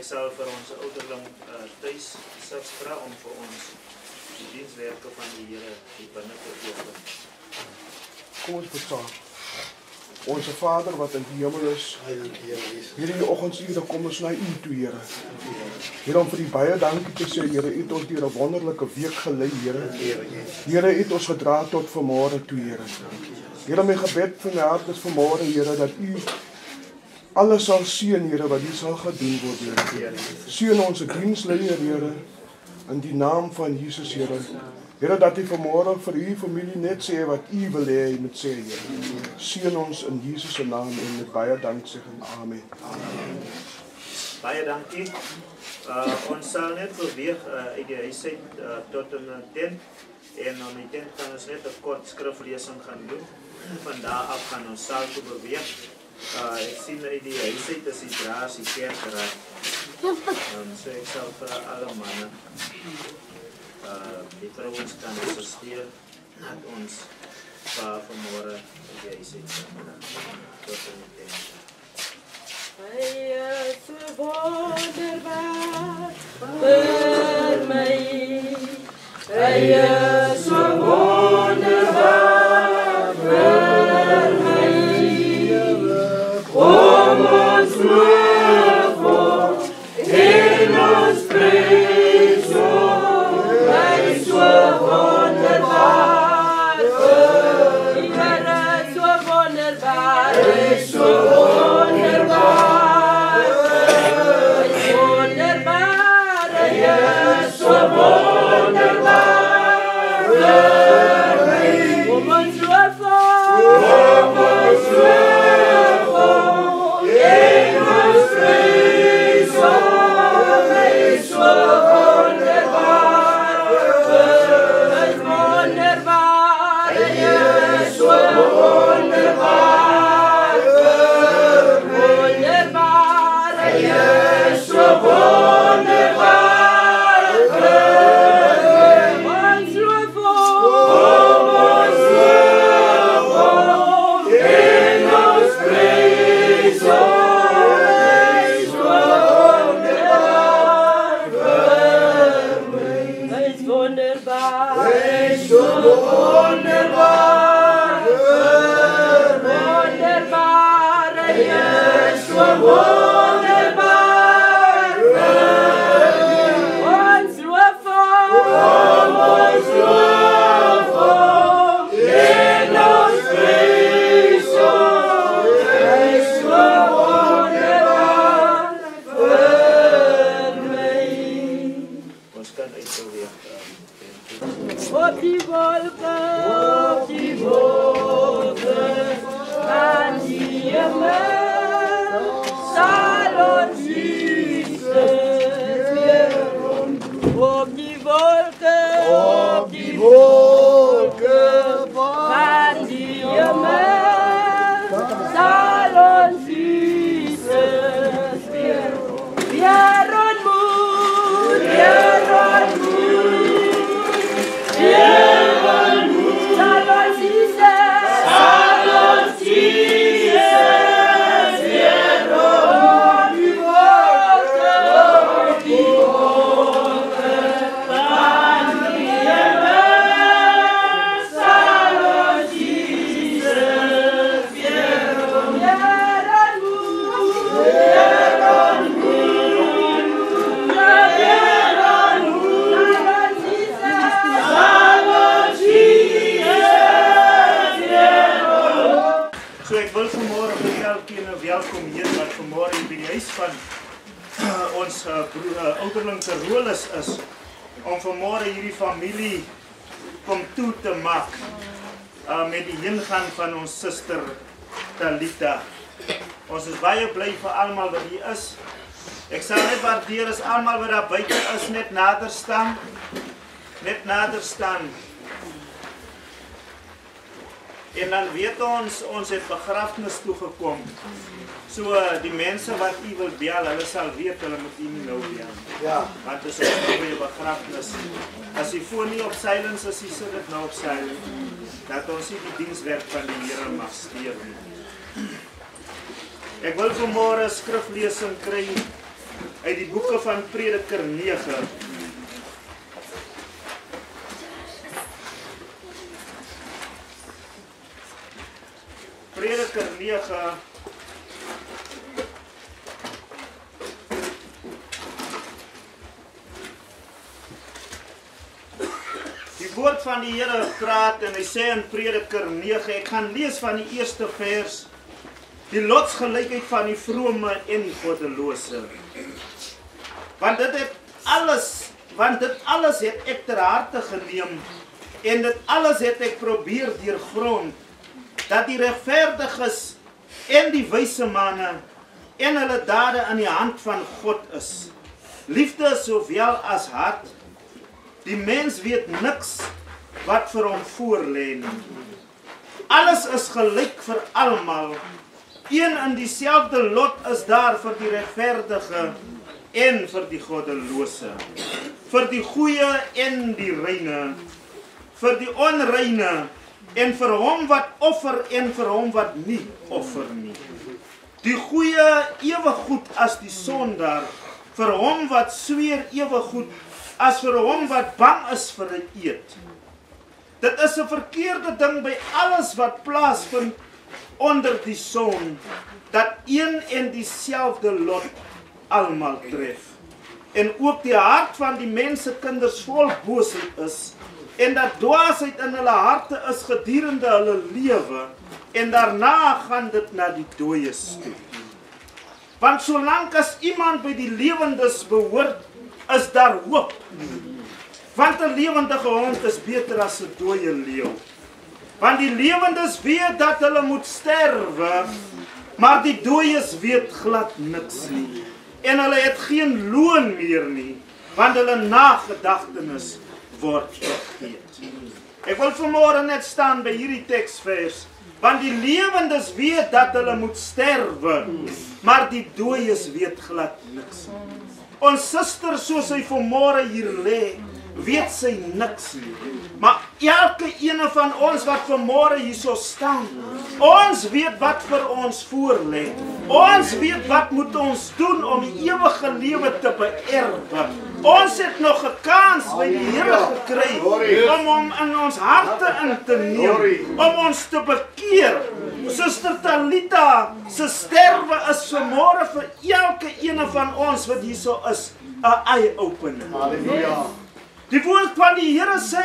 ek sal vir ons ouderling thuis vra om vir ons die dienswerke van die Here die binne te open. Kom ons bid saam. Onze Vader wat in die hemel is, hier in die oggendsuur kom ons na U toe, Here. Here, om vir die baie dankie te sê, Here, U het ons deur 'n wonderlike week gelei, Here. Here, U het ons gedra tot vanmôre toe, Here. Here, my gebed van my hart is vanmôre, Here, dat U alles sal seën, Here, wat U sal gedoen word, Here. Seën ons diensleier, Here, in die naam van Jesus, Here. Here, dat U vanmôre vir U familie net sê wat U wil hê hy moet sê, Here. Seën ons in Jesus se naam en met baie danksegging. Amen. Baie dankie. Ons sal net beweeg uit die huis uit tot in 'n tent. En om die tent gaan ons net 'n kort skriflesing gaan doen. Van daar af gaan ons saal toe beweeg. Ek sien uit die huis uit is die draers die kerk raak. So ek sal vir alle manne die vrouens kan assisteer dat ons vanmôre die huis uit tot in die tent. Hy is so wonderbaar vir my. Hy is so wonderbaar vir my. Kom ons loof hom en ons prys hom. Hy is so wonderbaar vir my. Hy is so wonderbaar. Hy is so wonderbaar. Ouderling se rol is om vanmôre hierdie familie kom toe te maak met die heengaan van ons suster Talita. Ons is baie bly vir almal wat hier is. Ek sal net waardeer as almal wat daar buite is net nader staan. Net nader staan. En dan weet ons het begrafnis toe gekom. So die mense wat u wil bel, hulle sal weet, hulle moet u nie nou bel. Ja. Want dit is 'n goeie begrafnis. As die foon nie op silence is, sit dit nou op silence. Dat ons nie die dienswerk van die Here mag steur nie. Ek wil vanmôre skriflesing kry uit die boeke van Prediker 9. Prediker 9. Die woord van die Here praat en hy sê in Prediker 9, ek gaan lees van die eerste vers, die lotsgelykheid van die vrome en die goddelose. Want dit alles het ek ter harte geneem en dit alles het ek probeer deurgrond, dat die regverdiges en die wyse manne en hulle dade in die hand van God is. Liefde sowel as haat. Die mens weet niks wat vir hom voorlê nie. Alles is gelyk vir almal. Een en dieselfde lot is daar vir die regverdige en vir die goddelose. Vir die goeie en die reine. Vir die onreine en vir hom wat offer en vir hom wat nie offer nie. Die goeie ewe goed as die sondaar, vir hom wat sweer ewe goed as vir hom wat bang is vir 'n eed. Dit is 'n verkeerde ding by alles wat plaasvind onder die son, dat een en dieselfde lot almal tref. En ook die hart van die mense kinders vol boosheid is, en dat dwaasheid in hulle harte is gedurende hulle lewe, en daarna gaan dit na die dooies toe. Want solank as iemand by die lewendes behoort, is daar hoop. Want 'n lewendige hond is beter as 'n dooie leeu. Want die lewendes weet dat hulle moet sterwe, maar die dooies weet glad niks nie. En hulle het geen loon meer nie, want hulle nagedagtenis word vergeet. Ek wil vanmôre net staan by hierdie teksvers, want die lewendes weet dat hulle moet sterwe, maar die dooies weet glad niks. Ons suster, soos sy vanmôre hier lê, weet sy niks nie. Maar elke ene van ons wat vanmôre hierso staan, ons weet wat vir ons voorlê. Ons weet wat moet ons doen om die ewige lewe te beerwe. Ons het nog 'n kans by die Here gekry om hom in ons harte in te neem, om ons te bekeer. Suster Talita se sterwe is vanmôre vir elke ene van ons wat hierso is 'n eye-opener. Halleluja. Die woord van die Here sê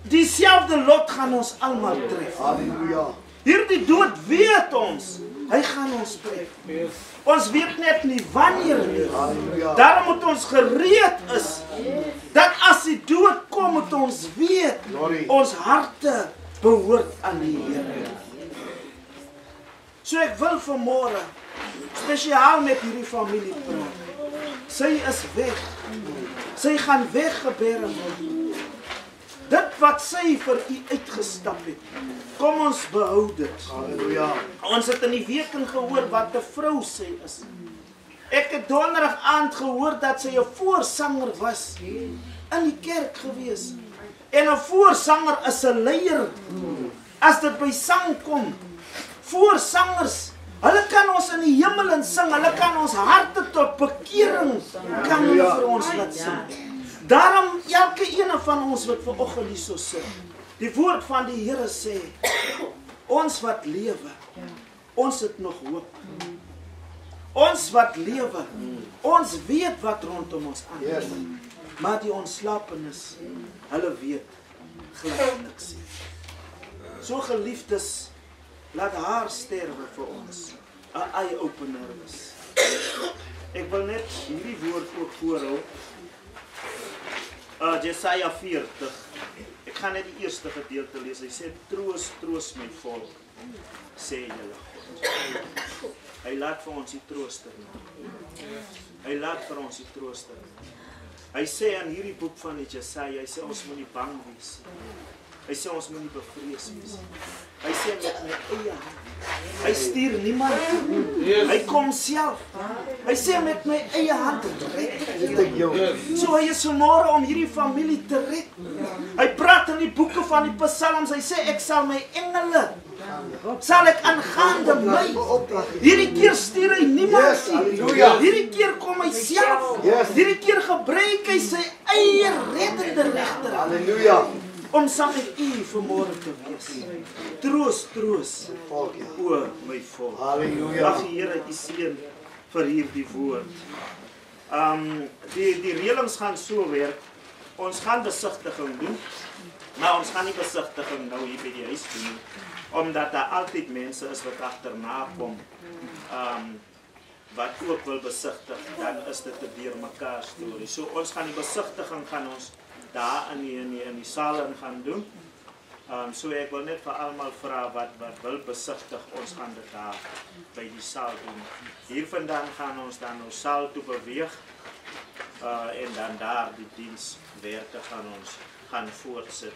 dieselfde lot gaan ons almal tref. Halleluja. Hierdie dood weet ons, hy gaan ons tref. Ons weet net nie wanneer nie. Halleluja. Daarom moet ons gereed is, dat as die dood kom, moet ons weet, ons harte behoort aan die Here. So ek wil vanmôre spesiaal met hierdie familie praat. Sy is weg. Sy gaan weggebeer word. Dit wat sy vir u uitgestap het, kom ons behou dit. Halleluja. Ons het in die week gehoor wat 'n vrou sy is. Ek het donderdag aand gehoor dat sy 'n voorsanger was in die kerk gewees. En 'n voorsanger is 'n leier. As dit by sang kom, voorsangers, hulle kan ons in die hemel in sing, hulle kan ons harte tot bekering kan hulle vir ons laat sing. Daarom elke ene van ons wat vanoggend hierso sit, die woord van die Here sê, ons wat lewe, ons het nog hoop. Ons wat lewe, ons weet wat rondom ons aangaan. Maar die ontslapenis, hulle weet glad niks nie. So geliefdes, laat haar sterwe vir ons, 'n eye-opener is. Ek wil net hierdie woord ook voorhou. Jesaja 40. Ek gaan net die eerste gedeelte lees. Hy sê, troos, troos my volk, sê julle God. Hy laat vir ons die trooster. Hy laat vir ons die trooster. Hy sê in hierdie boek van die Jesaja, hy sê ons moet nie bang wees. Hy sê ons moet nie bevrees wees. Hy sê met my eie hand. Hy stuur niemand toe. Hy kom self. Hy sê met my eie hand red ek jou. So hy is vanmôre om hierdie familie te red. Hy praat in die boeke van die Psalms. Hy sê ek sal my engele sal ek aangaande my. Hierdie keer stuur hy niemand nie. Hierdie keer kom hy self. Hierdie keer gebruik hy sy eie reddende regter. Halleluja. Om saam met u vanmôre te wees. Troos, troos. O my volk. Halleluja. Mag die Here u seën vir hierdie woord. Die reëlings gaan so werk. Ons gaan besigtiging doen. Maar ons gaan nie besigtiging nou hier by die huis doen nie. Omdat daar altyd mense is wat agterna kom. Wat ook wil besigtig, dan is dit 'n deurmekaar storie. So ons gaan die besigtiging gaan ons daar in die saal gaan doen. So ek wil net vir almal vra wat wil besigtig, ons gaan dit daar by die saal doen. Hiervandaan gaan ons dan nou saal toe beweeg en dan daar die dienswerke gaan ons gaan voortsit.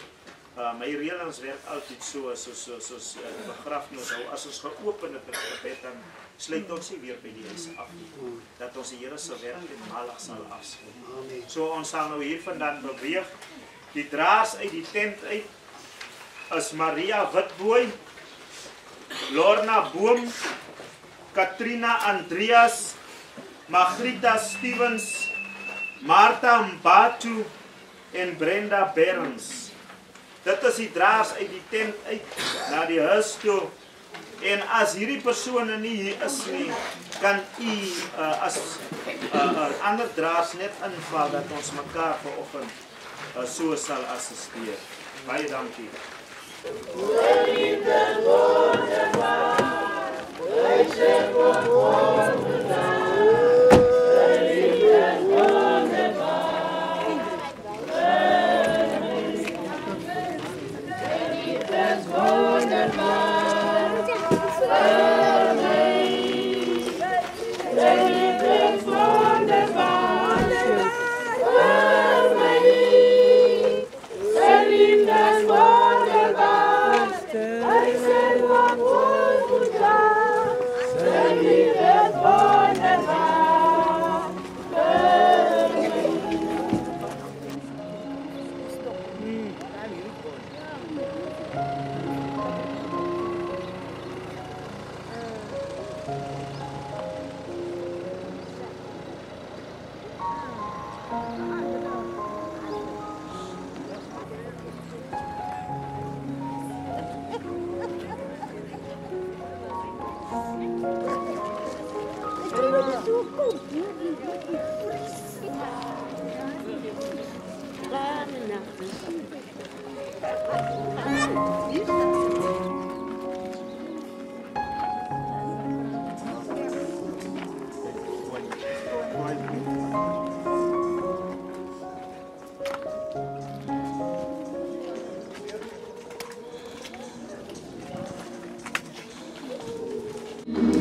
My reëlings werk altyd soos begrafnis. As ons geopen het met gebed, dan sluit ons nie weer by die huis af nie. Dat ons die Here se werk in Malag sal afsluit. So ons sal nou hiervandaan beweeg. Die draers uit die tent uit is Maria Witbooi, Lorna Boom, Katrina Andreas, Margrita Stevens, Martha Mbatu en Brenda Berens. Dit is die draers uit die tent uit na die huis toe. En as hierdie persone nie hier is nie, kan u as ander draers net inval dat ons mekaar vanoggend so sal assisteer. Baie dankie.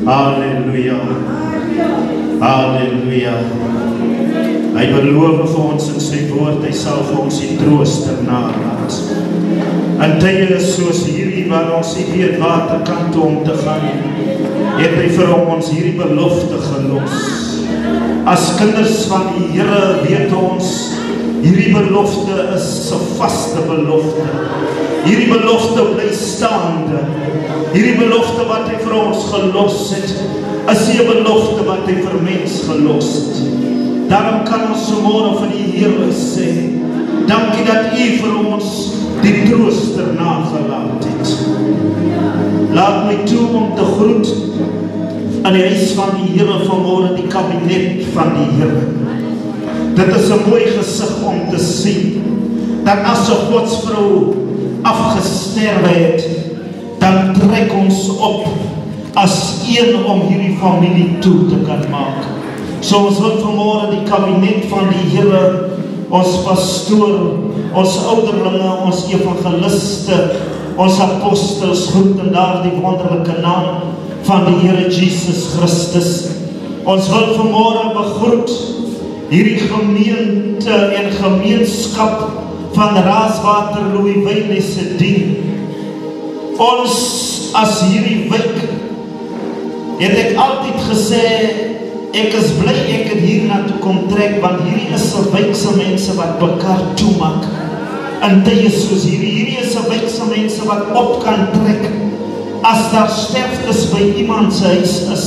Halleluja. Halleluja. Hy beloof vir ons in sy woord, hy sal vir ons die trooster nalaat. In tye soos hierdie waar ons nie weet watter kant toe om te gaan, het hy vir ons hierdie belofte gelos. As kinders van die Here weet ons, hierdie belofte is 'n vaste belofte. Hierdie belofte bly staande. Hierdie belofte wat hy vir ons gelos het, is nie 'n belofte wat hy vir mens gelos het. Daarom kan ons vanmôre vir die Here sê, dankie dat u vir ons die trooster nagelaat het. Laat my toe om te groet in die huis van die Here vanmôre, die kabinet van die Here. Dit is 'n mooi gesig om te sien, dat as 'n Godsvrou afgesterwe het, dan trek ons op as een om hierdie familie toe te kan maak. So ons wil vanmôre die kabinet van die Here, ons pastoor, ons ouderlinge, ons evangeliste, ons apostels groet in daardie wonderlike naam van die Here Jesus Christus. Ons wil vanmôre begroet hierdie gemeente en gemeenskap van Raaswater Louis Wynne se dien. Ons as hierdie wijk, het ek altyd gesê, ek is bly ek het hier na toe kom trek, want hierdie is 'n wykse mense wat mekaar toemaak. In tye soos hierdie is 'n wykse mense wat op kan trek, as daar sterftes by iemand se huis is,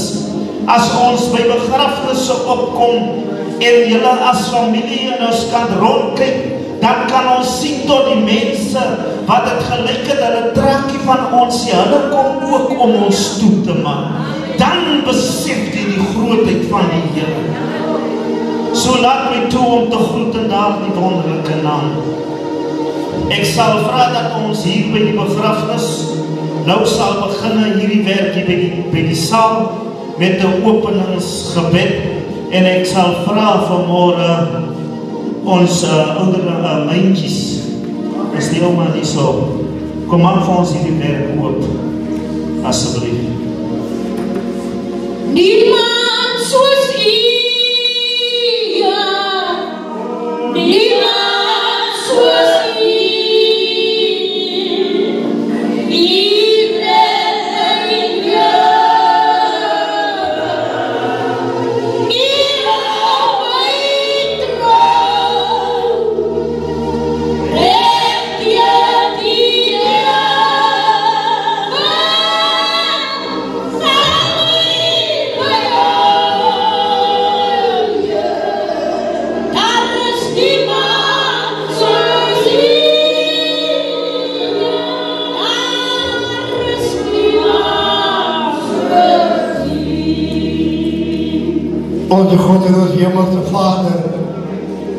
as ons by begrafnisse opkom, en julle as familie in ons kan rondkyk, dan kan ons sien tot die mense wat het gelyk het, hulle traakie van ons, hulle kom ook om ons toe te maak. Dan besef jy die grootheid van die Here. So laat my toe om te groet in daardie wonderlike naam. Ek sal vra dat ons hier by die begrafnis nou sal begin hierdie werkie by die saal met 'n openingsgebed, en ek sal vra vanmôre ons ouder myntjies, is die ouma nie so, kom aan vir ons hierdie werk oop, asseblief. Niemand soos U, niemand soos U, U bly in jou, U hou my trou, reg deur die Onze God en onze hemelse Vader.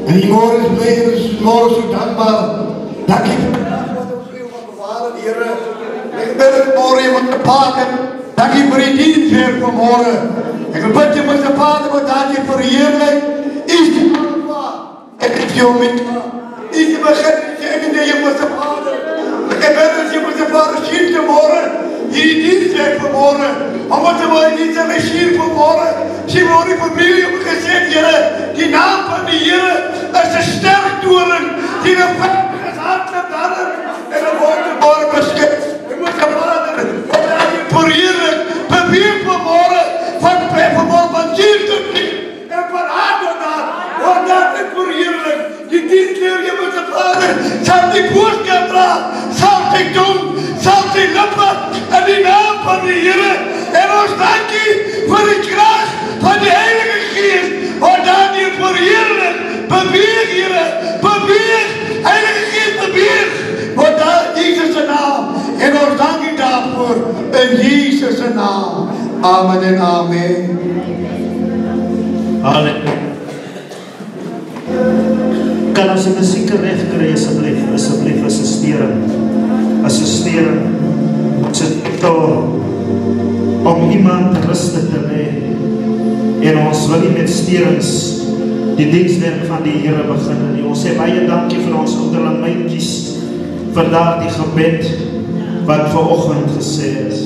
En die morgen is blij en is morgen zo dankbaar. Dank je voor de dag wat ons veel van bewaren, Heer. Ik bid het morgen met de Vader. Dank je voor die dienst, Heer, vanmorgen. Ik bid je met de Vader, wat dank je voor heerlijk. Is de Alpha en is de Omega. Is de begin en de hemelse Vader. Ik bid dat je met de Vader schiet vanmorgen. Hierdie dienst weg vanmorgen. Omdat we niet zijn hier vanmorgen. Ze worden familie opgezet, Heer. Die naam van die Heer is een sterk toren. Die de vijand hart hebt hadden. En dan wordt de morgen beschikt. We moeten Vader, wat daar je voor heerlijk. Beweer vanmorgen. Van hier tot niet. En van haar tot daar. Wat daar is voor heerlijk. Die dienst leer je met de Vader. Zal die boodschap dragen. Zal die doen. Zal die lippen. En die naam van de Heer. En ons dank je voor de kracht van de Heilige Geest. Wat daar je voor heerlijk. Beweeg, Heer. Beweeg. Heilige Geest, beweeg. Wat daar in Jezus' naam. En ons dank je daarvoor. In Jezus' naam. Amen en amen. Amen. Kan ons die muziek recht kry, asseblief, assisteren, om iemand rustig te lee. En ons wil nie met sterings die dienstwerk van die Here begin nie. Ons sê baie dankie vir ons ouderling myntjies, vir daardie gebed, wat vanoggend gesê is.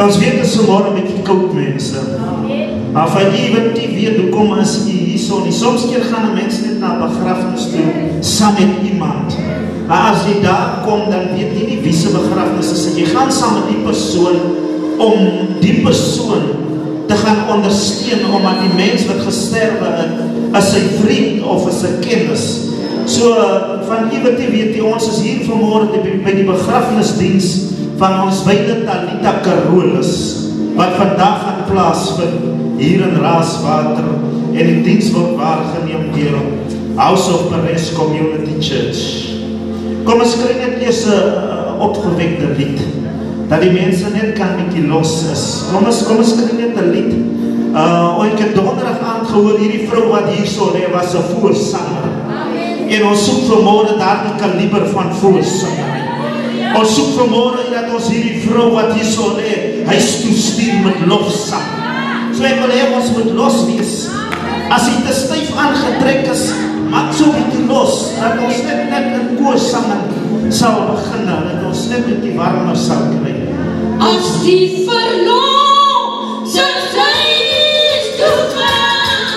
Ons weet is vanmorgen met die koud mense. Maar van jy wat nie weet, hoekom is jy hierso nie. Soms keer gaan die mens net na begrafnis toe, saam met iemand. Maar as jy daar kom, dan weet jy nie wie se begrafnis is. Jy gaan saam met die persoon, om die persoon te gaan ondersteun, omdat die mens wat gesterwe het, is sy vriend of is sy kennis. So, van jy wat nie weet, ons is hier vanmorgen by die begrafnisdienst, van ons wyde Talita Carolus, wat vandag gaan plaasvind hier in Raaswater, en die dienst word waargeneem deur House of Perez Community Church. Kom ons kry net eers 'n opgewekte lied, dat die mense net kan bietjie los is. Kom ons kry net 'n lied. Ek het donderdag aand gehoor, hierdie vrou wat hier so lê, was 'n voorsanger. En ons soek vanmorgen daardie kaliber van voorsanger. Ons soek vanmorgen dat ons hierdie vrou wat hier so lê, huis toestuur met lofsang. So ek wil hê ons moet los wees. As hy te styf aangetrek is, maak so bietjie los, dat ons net in koorsang sal begin, dat ons net bietjie warmer sal kry. As die verlose huis toe gaan,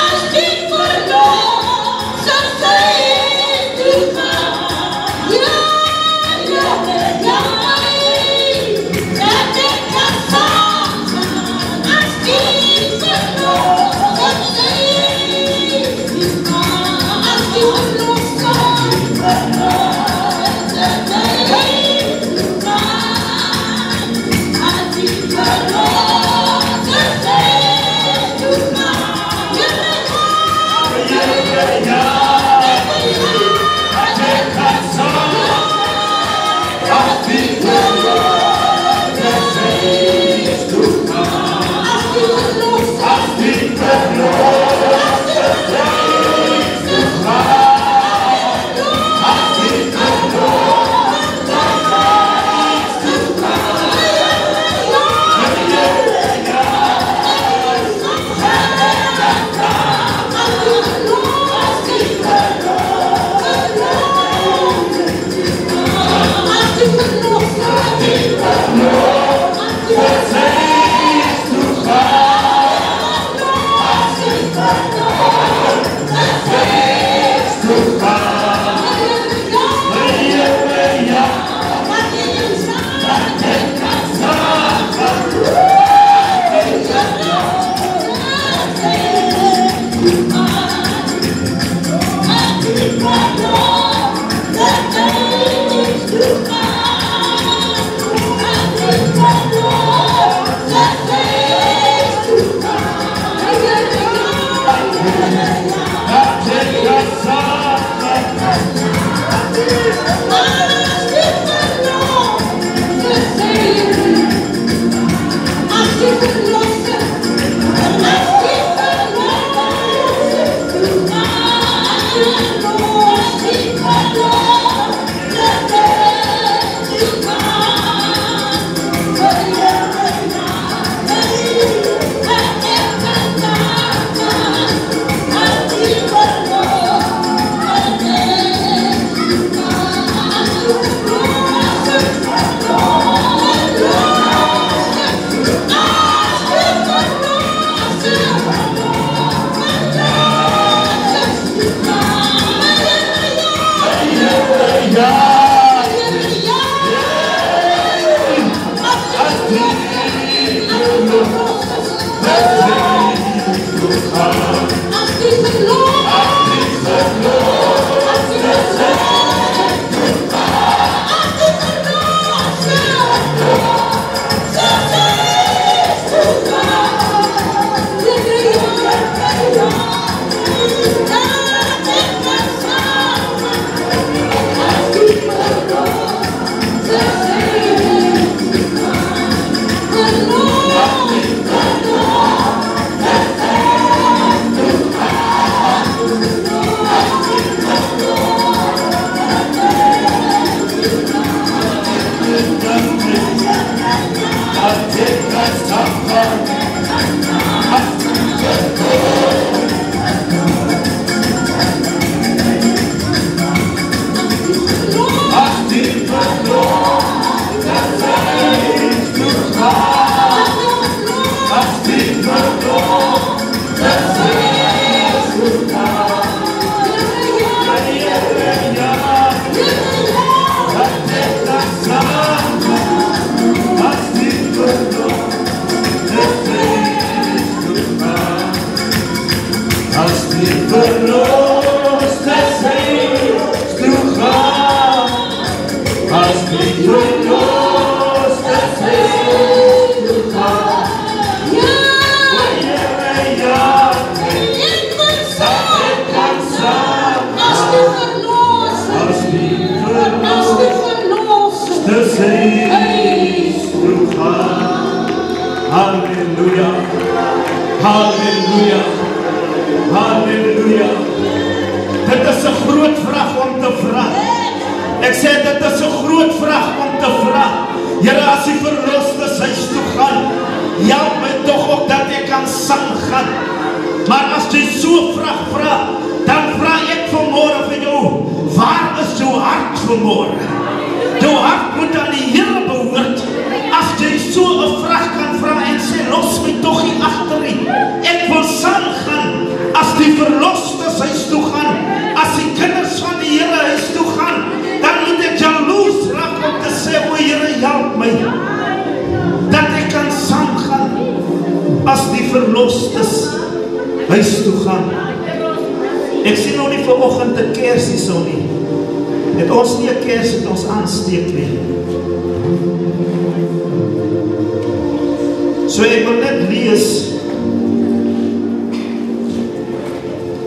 as die verlose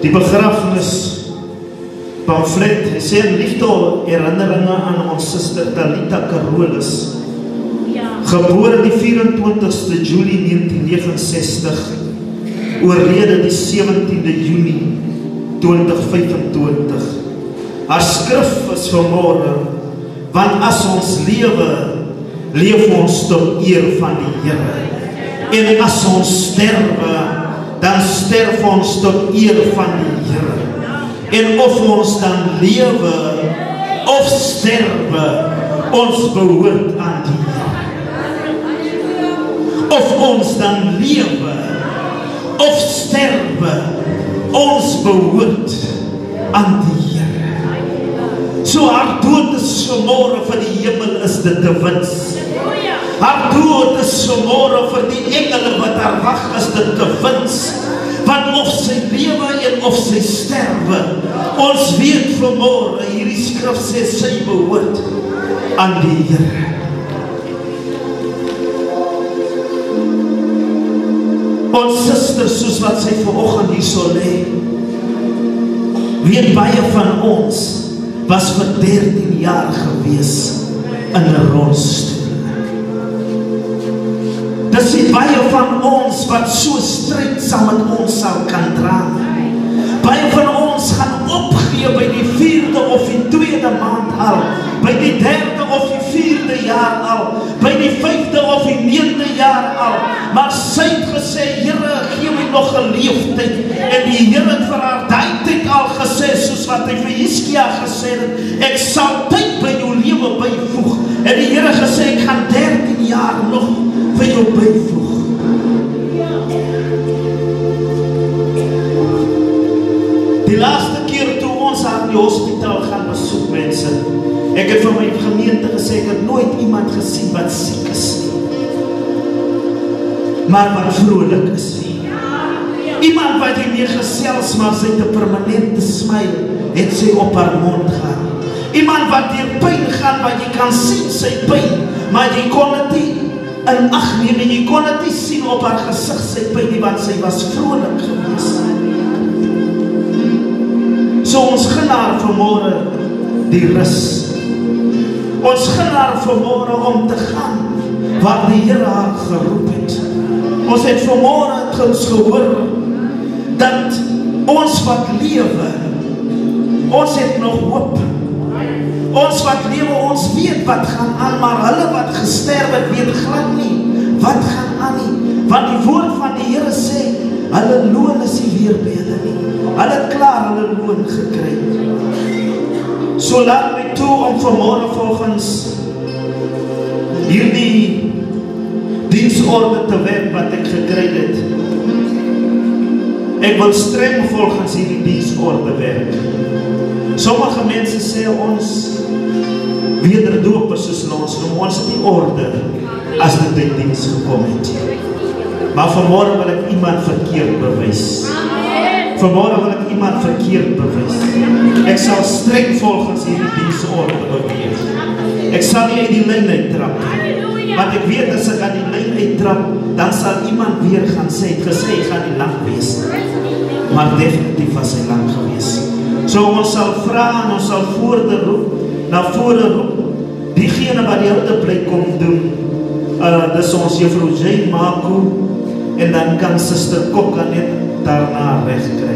Die begrafnis pamflet sê liefde herinneringe aan ons suster Talita Carolus, gebore die 24ste Julie 1969, oorlede die 17de Junie 2025. Haar skrif is vanmôre, want as ons lewe, leef ons tot eer van die Here. En as ons sterwe, dan sterf ons tot eer van die Here. En of ons dan lewe of sterwe, ons behoort aan die Here. Of ons dan lewe of sterwe, ons behoort aan die Here. So haar dood is vanmôre vir die hemel is dit te wins. Haar dood is vanmôre vir die engele wat haar wag is dit te wins. Want of sy lewe en of sy sterwe, ons weet vanmôre, hierdie skrif sê sy behoort aan die Here. Ons suster, soos wat sy vanoggend hier sal lê, weet baie van ons was vir 13 jaar gewees in 'n rolstoel. Dis die baie van ons wat so stryd saam met ons sal kan dra. Baie van ons gaan opgee by die 4de of die 2de maand al, by die 3de of die 4de jaar al, by die 5de of die 9de jaar al. Maar sy het gesê, Here, gee my nog 'n leeftyd. En die Here het vir haar daai tyd al gesê, soos wat hy vir Hiskia gesê het, ek sal tyd by jou lewe byvoeg. En die Here gesê, ek gaan 13 jaar nog vir jou byvoeg. Die laaste keer toe ons haar in die hospitaal gaan besoek, mense, Ek het van my gemeente gesê, ek het nooit iemand gesien wat siek is nie, maar wat vrolik is nie. Iemand wat jy mee gesels, maar sy het 'n permanente smile, het sy op haar mond gaan. Iemand wat deur pyn gaan, wat jy kan sien sy pyn, maar jy kon dit nie in ag neem en jy kon dit nie sien op haar gesig sy pyn nie, want sy was vrolik gewees. So ons gun haar vanmôre die rus. Ons gun haar vanmôre om te gaan waar die Here haar geroep het. Ons het vanmôre gehoor dat ons wat lewe, ons het nog hoop. Ons wat lewe, ons weet wat gaan aan, maar hulle wat gesterf het, weet glad nie wat gaan aan nie. Want die woord van die Here sê, hulle loon is nie weer by hulle nie. Hulle het klaar hulle loon gekry. So laat my toe om vanmôre volgens hierdie diensorde te werk wat ek gekry het. Ek wil streng volgens hierdie diensorde werk. Sommige mense sê ons wederdopers soos ons noem, ons het die orde as dit by diens gekom het. Maar vanmôre wil ek iemand verkeerd bewys. Vanmôre wil ek iemand verkeerd bewys. Ek sal streng volgens hierdie diensorde beweeg. Ek sal nie uit die lyn uittrap. Want ek weet as ek aan die lyn uittrap, dan sal iemand weer gaan sê, het gesê, hy gaan nie lang wees. Maar definitief was hy lang gewees. So ons sal vra en ons sal na vore roep, diegene wat die hulpblyk kom doen, dis ons juffrou Jane Mako, en dan kan Suster Kokka net daarna regkry.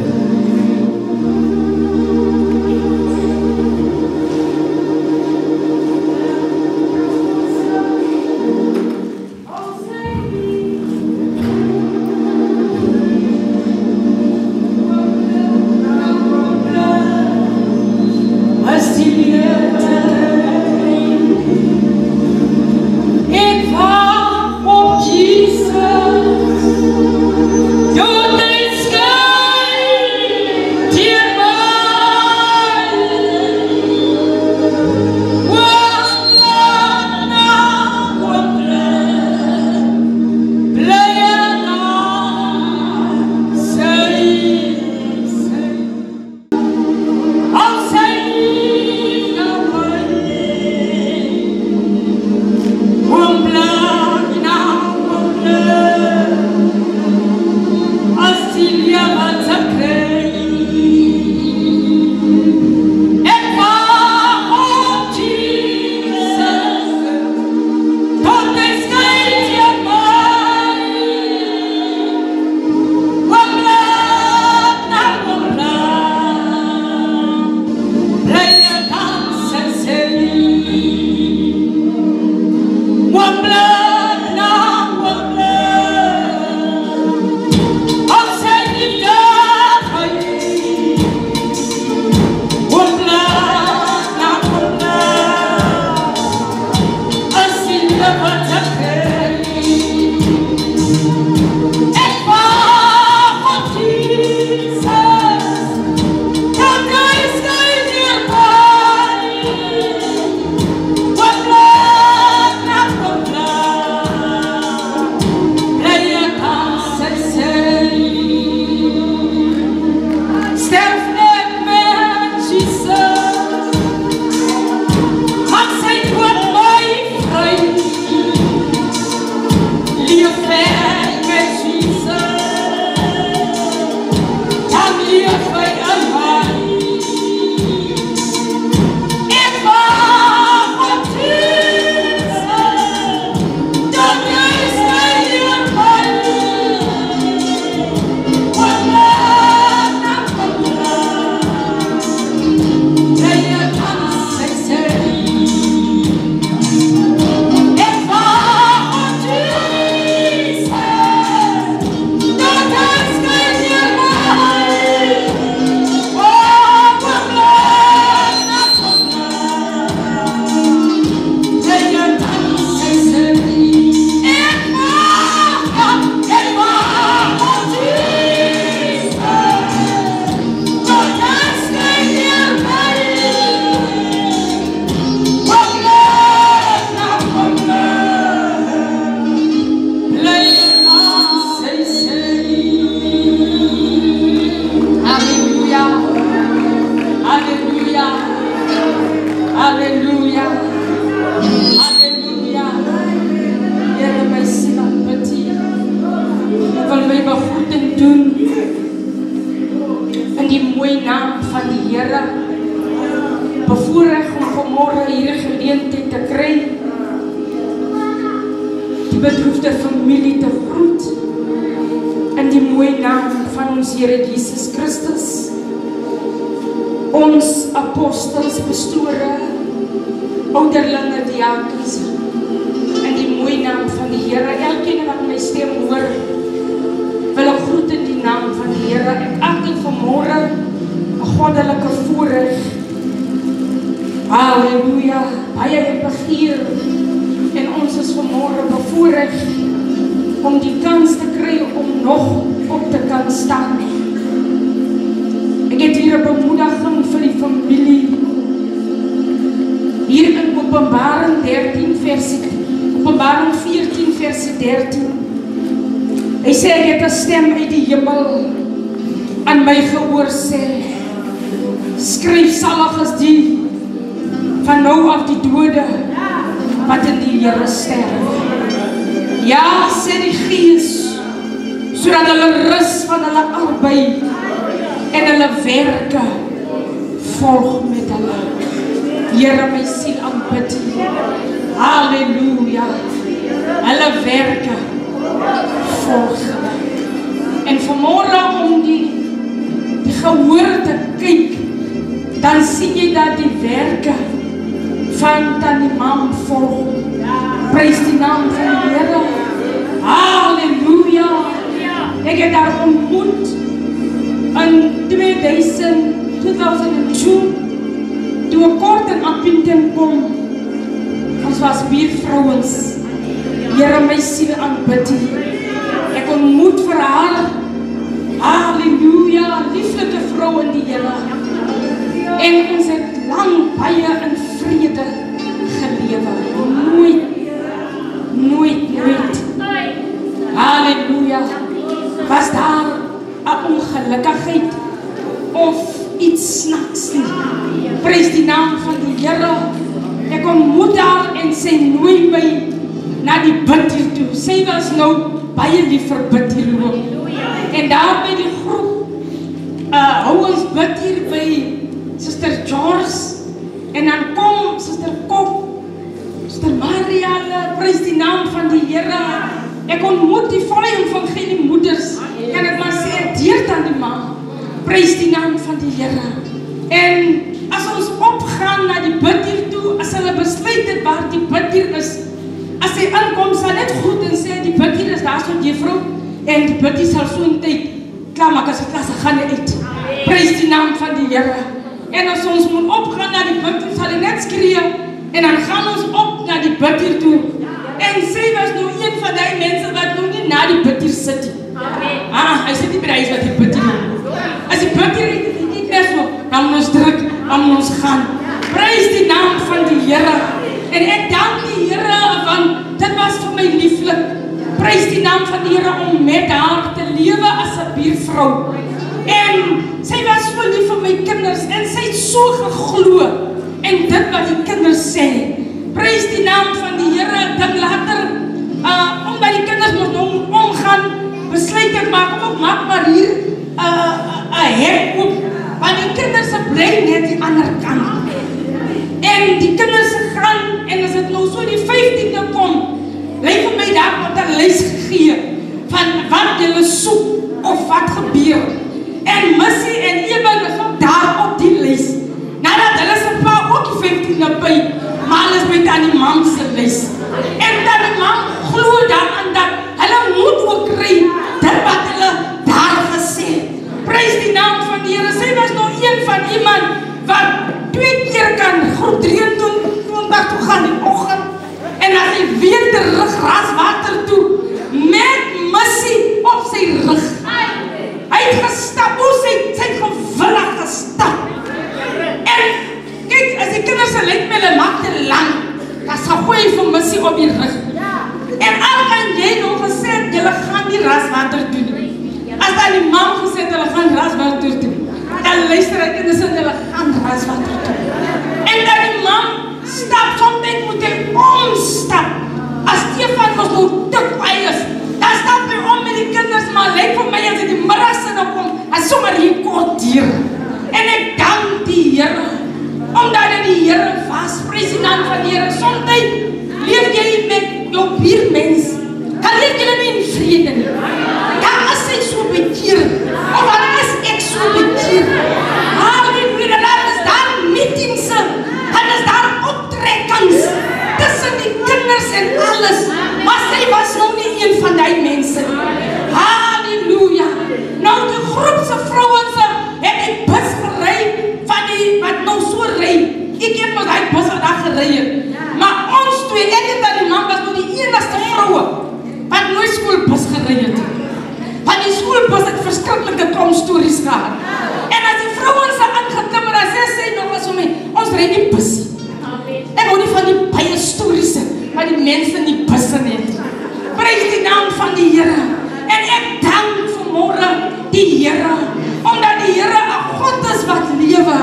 You're the sky. geleentheid te kry, die bedroefde familie te groet, in die mooie naam van ons Here Jesus Christus, ons apostels, pastore, ouderlinge, diakens, in die mooie naam van die Here, elkeen wat my stem hoor, wil ek groet in die naam van die Here. Ek ag dit vanmôre 'n goddelike voorreg. Halleluja, baie het begeer, en ons is vanmôre bevoorreg om die kans te kry om nog op te kan staan. Ek het hier 'n bemoediging vir die familie. Hier in Openbaring 14 vers 13. Hy sê, ek het 'n stem uit die hemel aan my gehoor sê, skryf, salig is die van nou af die dode wat in die Here sterf. Ja, sê die Gees, sodat hulle rus van hulle arbeid en hulle werke volg met hulle. Here, my siel aanbid. Halleluja. Hulle werke volg hulle. En vanmôre om die gehoor te kyk, dan sien jy dat die werke van Tannie Mam volg. Prys die naam van die Here. Halleluja. Ek het haar ontmoet in 2002, toe ek kort in Appington kom. Ons was buurvrouens. Here, my siel aanbid. Ek ontmoet vir haar, halleluja, lieflike vrou in die Here. En ons het lang baie in vrede gelewe. Nooit. Halleluja. Was daar 'n ongelukkigheid of iets snaaks nie. Prys die naam van die Here. Ek ontmoet haar en sy nooi my na die bid hier toe. Sy was nou baie lief vir bid hier loop. En daar by die groep, hou ons bid hier by Sister George, en dan kom Sister Kok, Sister Marianne, prys die naam van die Here. Ek ontmoet die volle evangelie moeders, kan ek maar sê, deur aan die man, prys die naam van die Here. En as ons opgaan na die biddier toe, as hulle besluit het waar die biddier is, as hy aankom, sal net goed en sê, die biddier is daar so juffrou, en die biddier sal so in tyd, klaar maak as die klasse gaan uit. Prys die naam van die Here. En as ons moet opgaan na die biddier, sal hy net skree, en dan gaan ons op na die biddier toe. En sy was nou een van die mense wat nog nie na die biddier sit. Hy sit nie by die huis wat die biddier. As die biddier nie meer so, dan moet ons druk, dan moet ons gaan. Prys die naam van die Here. En ek dank die Here, want dit was vir my lieflik. Prys die naam van die Here om met haar te lewe as 'n buurvrou. En sy was so lief vir my kinders, en sy het so geglo en dit wat die kinders sê. Prys die naam van die Here. Dan later, omdat die kinders moet omgaan, besluit ek maak maar hier 'n hek op, want die kinders se bly net die ander kant. En die kinders gaan, en as dit nou so die 15de kom, lyk vir my daar wat 'n lys gegee van wat julle soek of wat gebeur. En Missy en Eben is ook daar op die lys. Nadat hulle se pa ook die 15de by, maar hulle is met aan die man se lys. En dan die man glo daaraan dat hulle moet ook kry dit wat hulle daar gesê. Prys die naam van die Here. Sy was nog een van iemand wat 2 keer kan groep 23 toe gaan in die oggend, en as hy weer terug Raswater toe met Missy op sy rug. Hy het gestap, sy het gewillig gestap. En kyk, as die kinders se lyk met hulle maak te lang, dan sal gooi vir Missy op die rug. En al kan jy nog gesê, julle gaan die Raswater doen. As dan die mam gesê, hulle gaan Raswater doen, dan luister ek kinders en hulle gaan Raswater doen. En dan die mam stap, soms moet hy omstap. As Stefan was nou te kwaai is, dan stap hy om met die kinders, maar lyk vir my as hy die middagsinne kom, en sommer hier kort dier. En ek dank die Here, omdat hy die Here was, prys die naam van die die Here. Soms leef jy met jou buurmens. Dan leef jy nie in vrede nie. Dan is hy so bekeerd. Of dan is ek so bekeerd. Halleluja, dan is daar meetings. Dan is daar optrekkings tussen die kinders en alles. Maar sy was nog nie een van die mense. Halleluja. Nou die groepse vrouens het die bus gery van die wat nou so ry. Ek het met die bus daar gery. Maar ons twee, ek en die man was nou die enigste vroue wat nooit skoolbus gery het. Want die skoolbus het verskriklike tromstories gehad. En as die vrouens aangetimmer, dan sê sy nog eens om my, ons ry die bus. Ek hou nie van die baie stories wat die mense in die busse het. Prys die naam van die Here. En ek dank vanmorgen die Here, omdat die Here 'n God is wat lewe.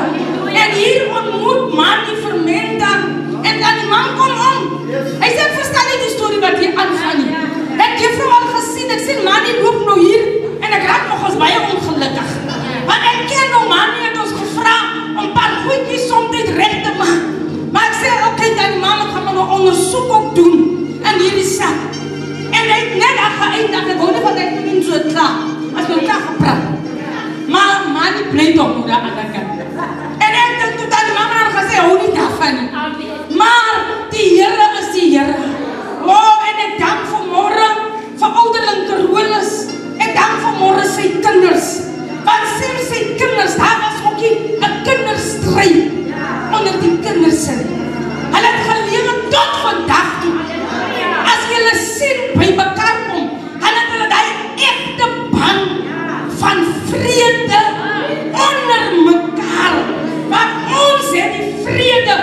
En hier ontmoet man die vermenta en dan die man kom om. Hy sê, verstaan nie die storie wat hier aangaan nie. Ek het juffrou al gesien, ek sien man die loop nou hier en ek raak nog ons baie ongelukkig. Want ek ken nou man die het ons gevra om paar goedjies soms reg te maak. Maar ek sê, okay, dan die man gaan nou ondersoek ook doen in hierdie sak. En hy het net geëindig, ek hoorde van ek nie so klaar, as my klaar gepraat. Maar man die bly toch nou daar aan die kant. En ek dink toe dat die mama dan gesê, hou nie daarvan nie. Maar die Here is die Here. Oh, en ek dank vanmorgen vir ouderling Carolus. Ek dank vanmorgen sy kinders. Want sy kinders, daar was ook 'n kinderstryd onder die kinders. Hulle het gelewe tot vandag toe. As julle sien by mekaar kom, hulle die egte band van vrede onder mekaar. Want ons het die vrede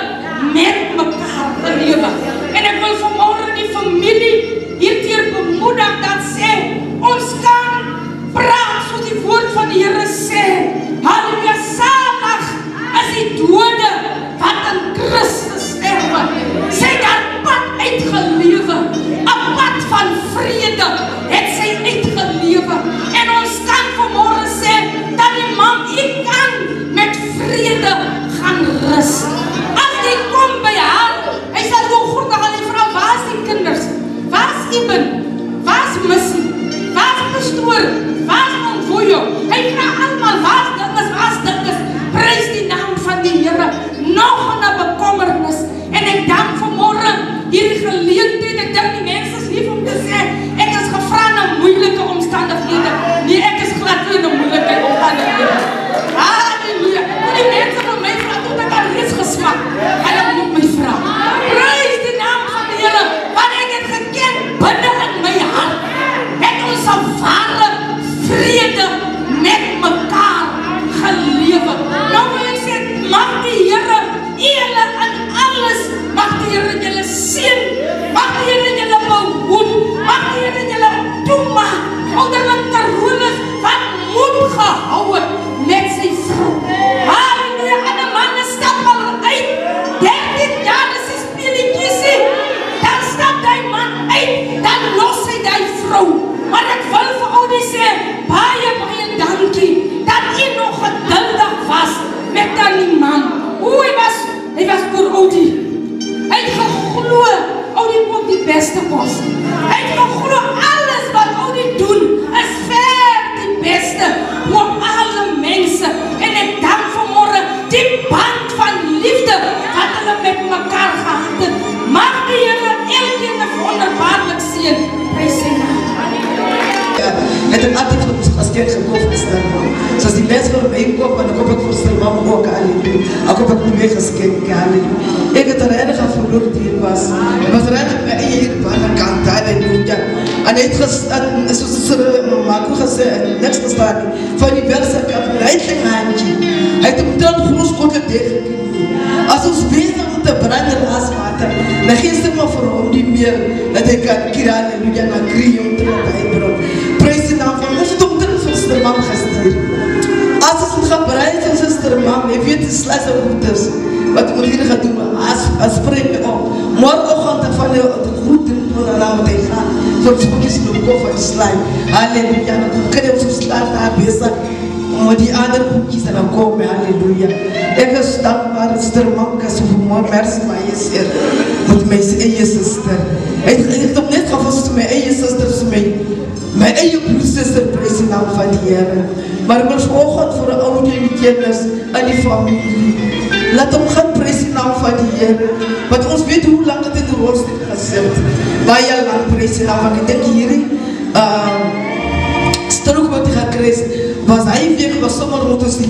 met mekaar gelewe. En ek wil vanmorgen die familie hierteer bemoedig dat sê, ons kan praat soos die woord van die Here sê. Halleluja, salig is die dode wat in Christus sterwe. Sy het haar pad uitgelewe, 'n pad van vrede het sy uitgelewe. En ons kan vanmorgen sê, dat die man, ek kan met vrede gaan rus. As jy kom by haar, hy sal jou groet aan die vrou, waar is die kinders? Waar is Eben? Waar is Missie? Waar is pastoor? Waar is Onvoyo? Hy vraag allemaal, waar is dinges? Prys die naam van die Here. Nog 'n bekommernis. En ek dank vanmorgen hierdie geleentheid. Ek dink die mense is lief om te sê, ek is gevra na moeilike omstandighede. Nee, ek is glad nie in 'n moeilike omstandighede. Halleluja. Maar die mense van my vraag, tot ek al reeds gesmak. Hulle moet my vraag. Prys die naam van die Here, want ek het geken binne in my hart. Het ons 'n ware vrede met mekaar gelewe. Nou wil ek sê, mag die Here julle in alles, mag die Here julle seën, mag die Here julle behoed, mag die Here julle toemaak. Ouderling Carolus wat moed gehou het met sy vrou. Halleluja, en 'n man stap al uit. 13 jaar is die speletjie. Dan stap die man uit, dan los hy die vrou. Maar ek wil vir oudies sê, baie dankie, dat jy nog geduldig was met die man. Hy was oor Oudie. Hy het geglo, Oudie komt die beste kos. Hy het geglo, alles wat Oudie doen, is ver die beste voor alle mense. En ek dank vanmorgen die band van liefde, wat hulle met mekaar gehad het. Mag die Here elkeen 'n wonderbaarlik seën. Prys sy naam. Het ek altyd vir ons gaskeer gekoop gestel. Soos die mense vir my koop, en ek koop ek vir sy mama ook, halleluja. Ek koop ek vir my geskenk, halleluja. Ek het regtig verloor die hier was. Ek was regtig my eie hier aan die kant, halleluja. En hy het soos Marco gesê, niks gestaan nie, van die werksak af, hy het geen handje. Hy het omtrent grootskootlik tegengekomen. As ons bezig met te brander as water, dan geen stem maar vir hom die meer, dat hy kan kier, halleluja, na krie om te laat uitbron. Prys die naam van ons het omtrent vir Sister Mam gestuur. As ons het gebruik van Sister Mam, hy weet die slas en goeders, wat moet hier gaan doen, as spreek my op. Morgenoggend van die groet en dan moet hy gaan, soos boekies in die kof en sluim. Halleluja, dan kan hy ons op slaat daar bezig. Omdat die ander boekjes dan komen, halleluja. Ek is dankbaar, Sister Mamka, so mooi, merci my Heer, met my eie sister. Ek het op net gevast met my eie sister, so my eie broersister, prys die naam van die Here. Maar ek wil vanoggend vir 'n ouer en die kinders in die familie. Laat hom gaan prys die naam van die Here. Want ons weet hoe lang het in die rolstoel gesit. Baie lang prys die naam, want ek dink hierdie strook wat hy gekry het, was hy week was sommer rond ons die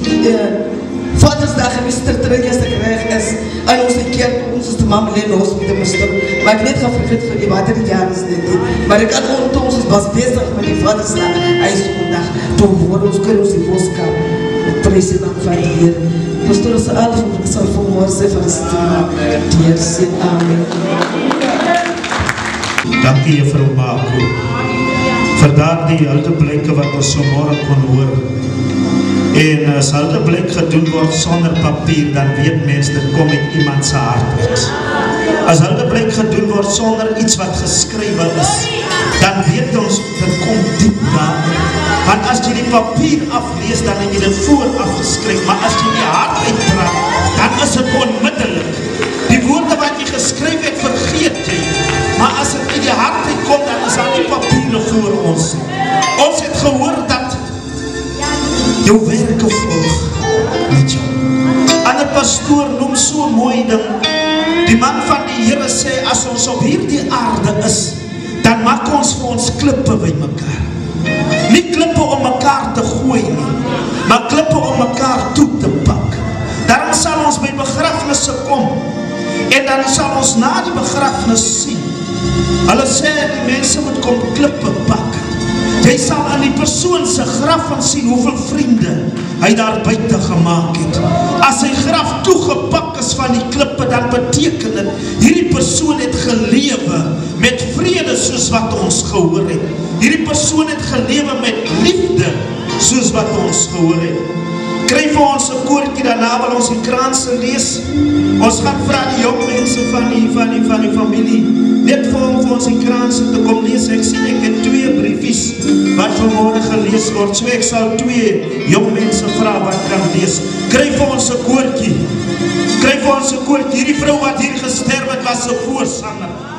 Vadersdag en Mr. Trinjas te krijg is en ons die kerk, ons is de mama in de hospital Mr. Maar ek net gaan vergeet vir die water die jaar is dit nie. Maar ek had gewoon ons was bezig met die Vadersdag, hy is zondag, toe hoor ons kunnen ons die boodskap prys die naam van die Heer. Pastor ons al sal vanmorgen sê van Stina, die Heer sê amen. Dankie juffrou Mako vir daardie hulteblikke wat ons so môre kon hoor. En as hulteblik gedoen word sonder papier, dan weet mens dit kom uit iemand se hart uit. As hulteblik gedoen word sonder iets wat geskrywe is, dan weet ons dit kom diep daar. Want as jy die papier aflees, dan het jy dit vooraf geskryf, maar as jy die hart uitpraat, dan is dit onmiddellik. Die woorde wat jy geskryf het, vergeet jy. Maar as het in die hart uitkom, dan is daar die papiere voor ons. Ons het gehoor dat jou werke volg met jou. Ander pastoor noem so mooi ding. Die man van die Here sê, as ons op hierdie aarde is, dan maak ons vir ons klippe by mekaar. Nie klippe om mekaar te gooi nie, maar klippe om mekaar toe te pak. Daarom sal ons by begrafnisse kom, en dan sal ons na die begrafnis sien. Hulle sê, die mense moet kom klippe pak. Jy sal aan die persoon se graf van sien hoeveel vriende hy daar buite gemaak het. As sy graf toegepak is van die klippe, dan beteken dit, hierdie persoon het gelewe met vrede soos wat ons gehoor het. Hierdie persoon het gelewe met liefde soos wat ons gehoor het. Kry vir ons 'n koortjie, daarna wil ons die kranse lees. Ons gaan vra die jong mense van die familie, net vir ons die kranse te kom lees. Ek sien ek het 2 briefies wat vanmôre gelees word, so ek sal 2 jong mense vra wat kan lees. Kry vir ons 'n koortjie. Kry vir ons 'n koortjie. Hierdie vrou wat hier gesterf het, was 'n voorsanger.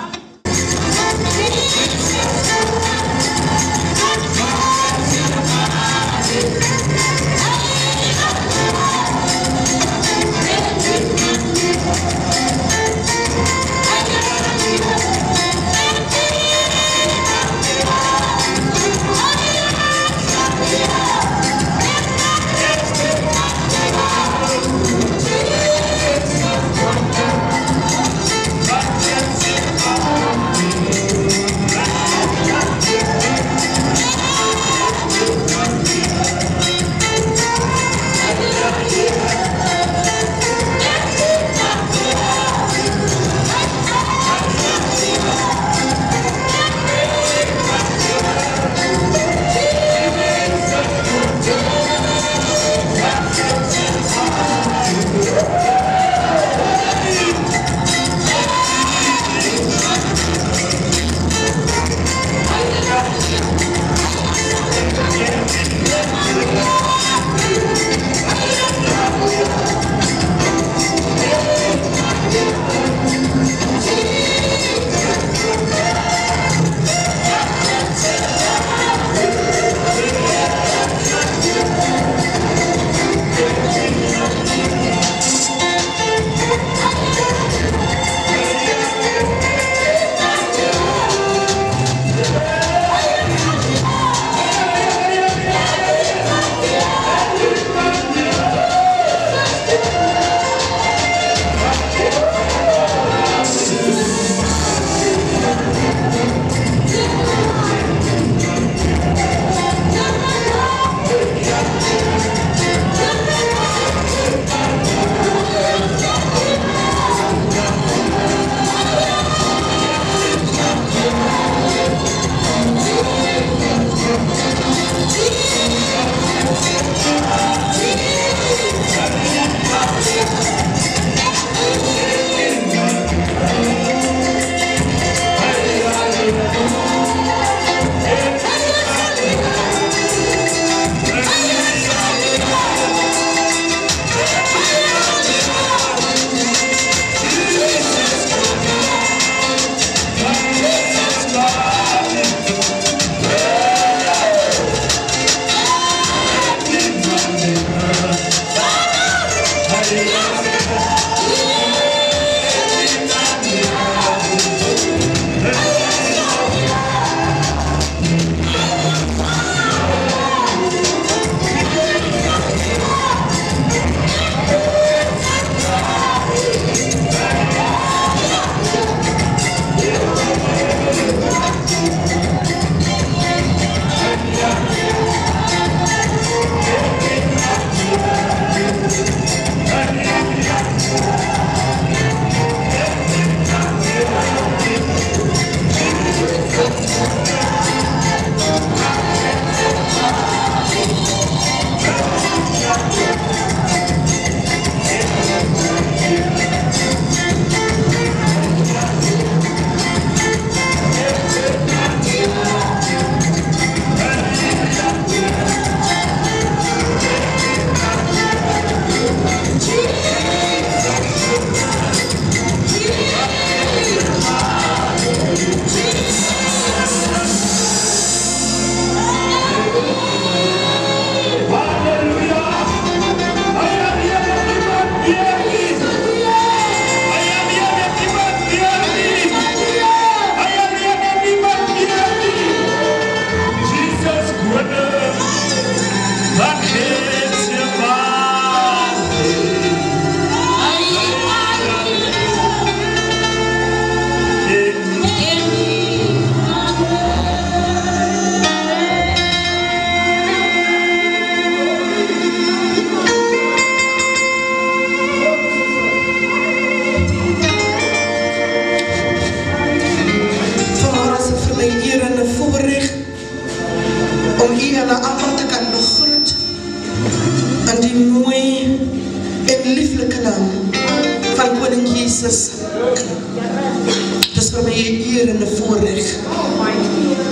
is vir my 'n eer en 'n voorreg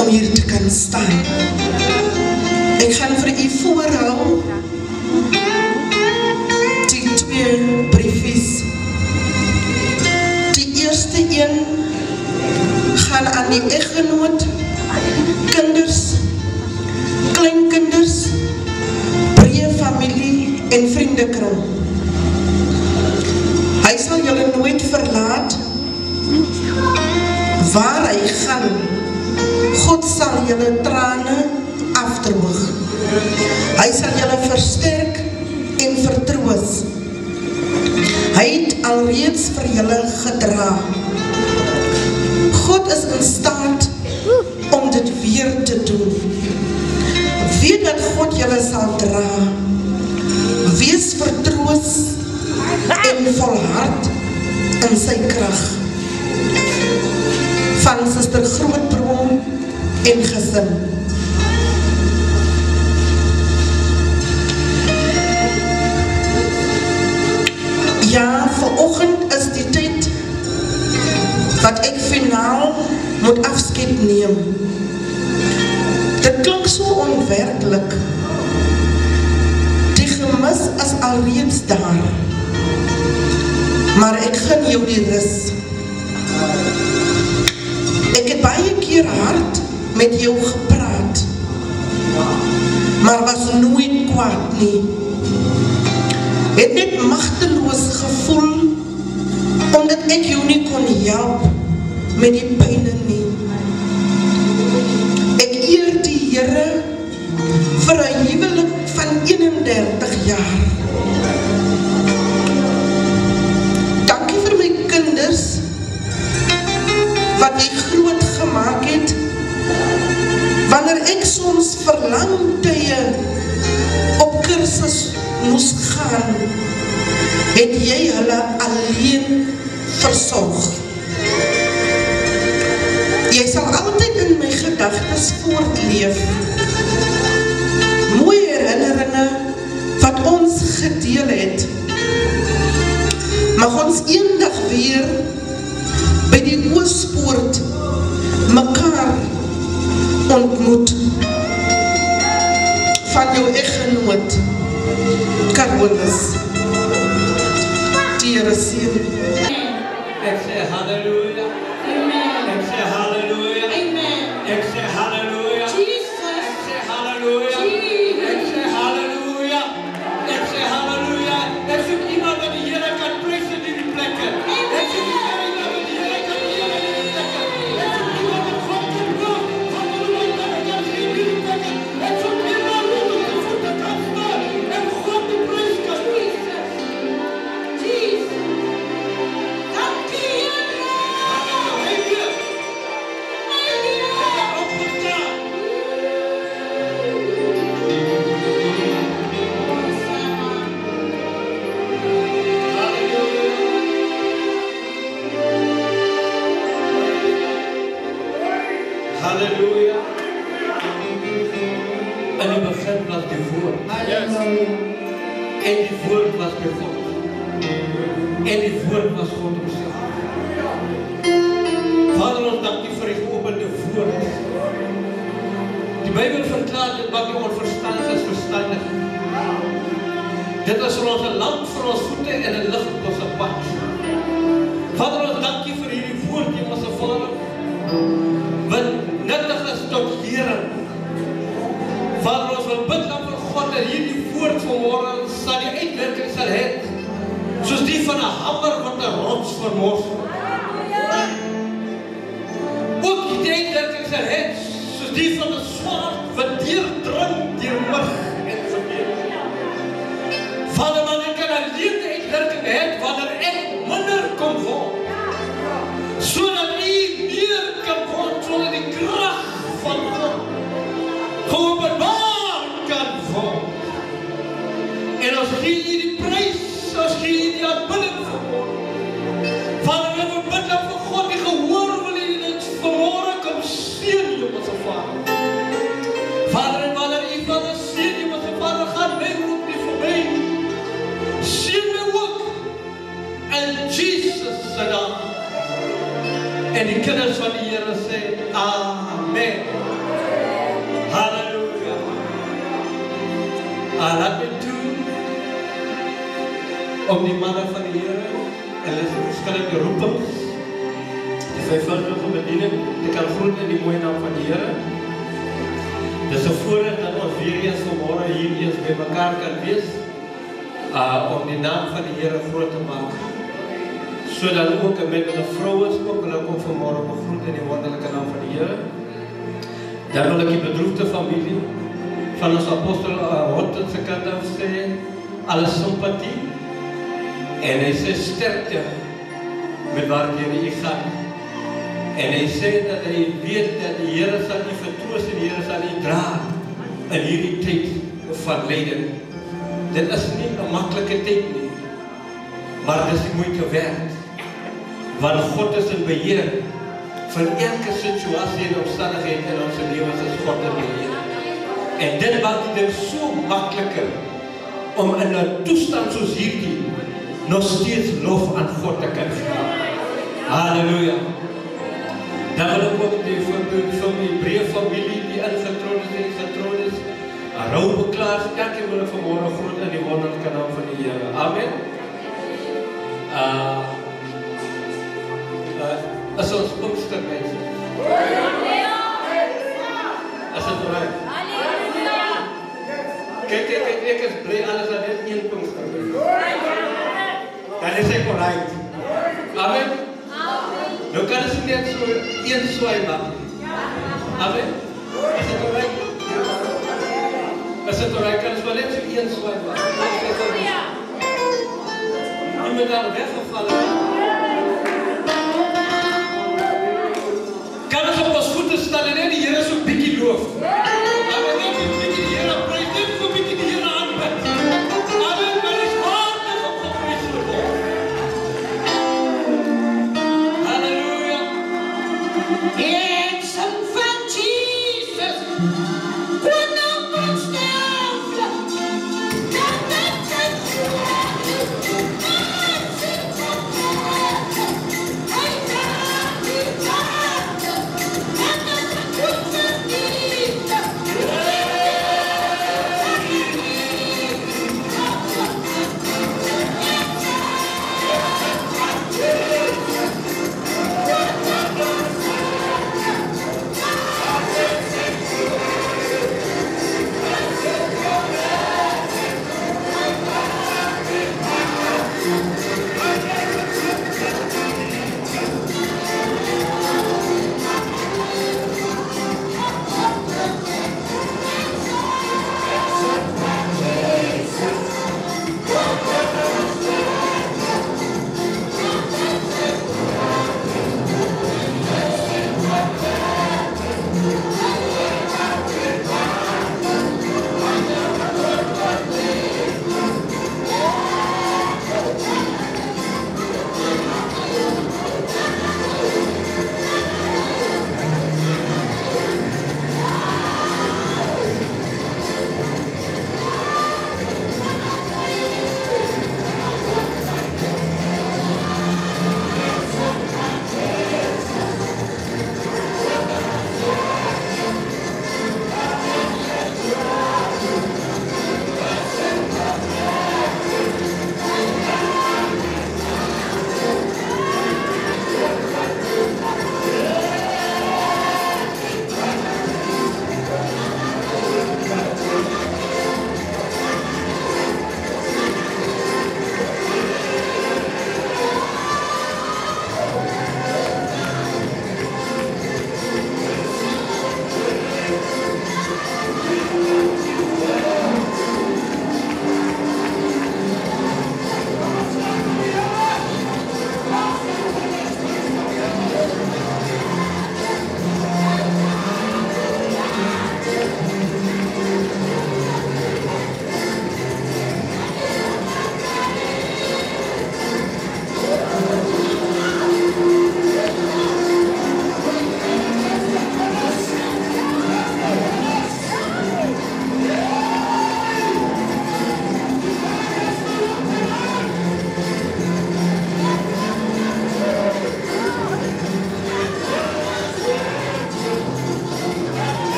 om hier te kan staan. Ek gaan vir u voorhou die 2 briefies. Die eerste een gaan aan die eggenoot, kinders, kleinkinders, breë familie en vriendekring. Hy sal julle nooit verlaat. Waar hy gaan, God sal julle trane afdroog. Hy sal julle versterk en vertroos. Hy het alreeds vir julle gedra. God is in staat om dit weer te doen. Weet dat God julle sal dra. Wees vertroos en volhard in sy krag. Van Suster Grootbron en gesin. Ja, vanoggend is die tyd wat ek finaal moet afskeid neem. Dit klink so onwerklik. Die gemis is alreeds daar. Maar ek gun jou die rus. Ek het baie keer hard met jou gepraat, maar was nooit kwaad nie. Het net magteloos gevoel, omdat ek jou nie kon help met die pyn nie. Ek eer die Here vir 'n huwelik van 31 jaar. Dankie vir my kinders, wat jy groot gemaak het, wanneer ek soms verlang tye op kursus moes gaan, het jy hulle alleen versorg. Jy sal altyd in my gedagtes voortleef. Mooie herinneringe wat ons gedeel het. Mag ons eendag weer by die Oospoort mekaar ontmoet. Van jou eggenoot, Carolus. Die Here seën. Ek sê halleluja. Ek sê halleluja. Ek sê halleluja. Ek sê halleluja. Ek sê halleluja. Ek sê halleluja. Ek soek iemand wat die Here kan prys in die plekke. Ek soek iemand wat die Here kan prys in die plekke. Ek soek iemand wat God kan roep. Halleluja, dat ek kan sien in die plekke. Ek soek iemand wat op die voete kan staan en God die prys kan prys. Jesus. Dankie, Here. Halleluja. Halleluja. En die begin was die woord. En die woord was by God. En die woord was God homself. Vader, ons dankie vir die geopende woord. Die Bybel verklaar dit maak die onverstandig as verstandig. Dit is vir ons 'n lamp vir ons voete en 'n lig op ons pad. Vader, ons dankie vir hierdie woord, Hemelse Vader, wat nuttig is tot lering. Vader, ons wil bid dan vir God dat hierdie woord vanmôre sal die uitwerking sal hê, soos die van 'n hamer wat 'n rots vermors. Ook die uitwerking sal hê, soos die van 'n swaard wat deurdring deur murg en verbeeld. Vader, maar ek kan alleen die uitwerking hê wanneer ek minder kom word, sodat U meer kan word, sodat die krag van God geopenbaar kan word. En ons gee U die prys, ons gee U die aanbidding vir God. Vader, we bid dan vir God die gehoor wil U dit vanmôre kom seën, Hemelse Vader. die kinders van die Here sê, Amen. Halleluja. Laat my toe om die manne van die Here, hulle is verskillende roepings, die vyfvuldige bediening, te kan groet in die mooie naam van die Here. Dis 'n voorreg dat ons weer eens vanmôre hier eens by mekaar kan wees, om die naam van die Here groot te maak. Sodat ook met hulle vroue ook hulle kom vanmôre begroet in die wonderlike naam van die Here. Dan wil ek die bedroefde familie van ons apostel Horton se kant af sê, alle simpatie en hy sê sterkte met waarheen hy gaan. En hy sê dat hy weet dat die Here sal u vertroos en die Here sal u dra in hierdie tyd van lyding. Dit is nie 'n maklike tyd nie, maar dit is die moeite werd. Want God is in beheer van elke situasie en omstandigheid in ons lewens is God in beheer. En dit maak dit so makliker om in 'n toestand soos hierdie nog steeds lof aan God te kan gee. Halleluja. Dan wil ek ook die Hebreë familie die ingetroud is, rou beklaar, elkeen wil ek vanmôre groet in die wonderlike naam van die Here. Amen. As ons Pinkster mense. As dit reg. Kyk, ek is bly alles aan net een Pinkster. Dan is ek reg. Amen. Nou kan ons net so een swaai maak. Amen. Is dit reg? As dit reg kan ons wel net so een swaai maak. Jy moet daar weggeval het. Kan ons op ons voete staan en net die Here so bietjie loof. Amen, net so bietjie die Here prys, net so bietjie die Here aanbid. Amen, maar dis hartlik op God prys word. Halleluja. Ek sing van Jesus. Wonderful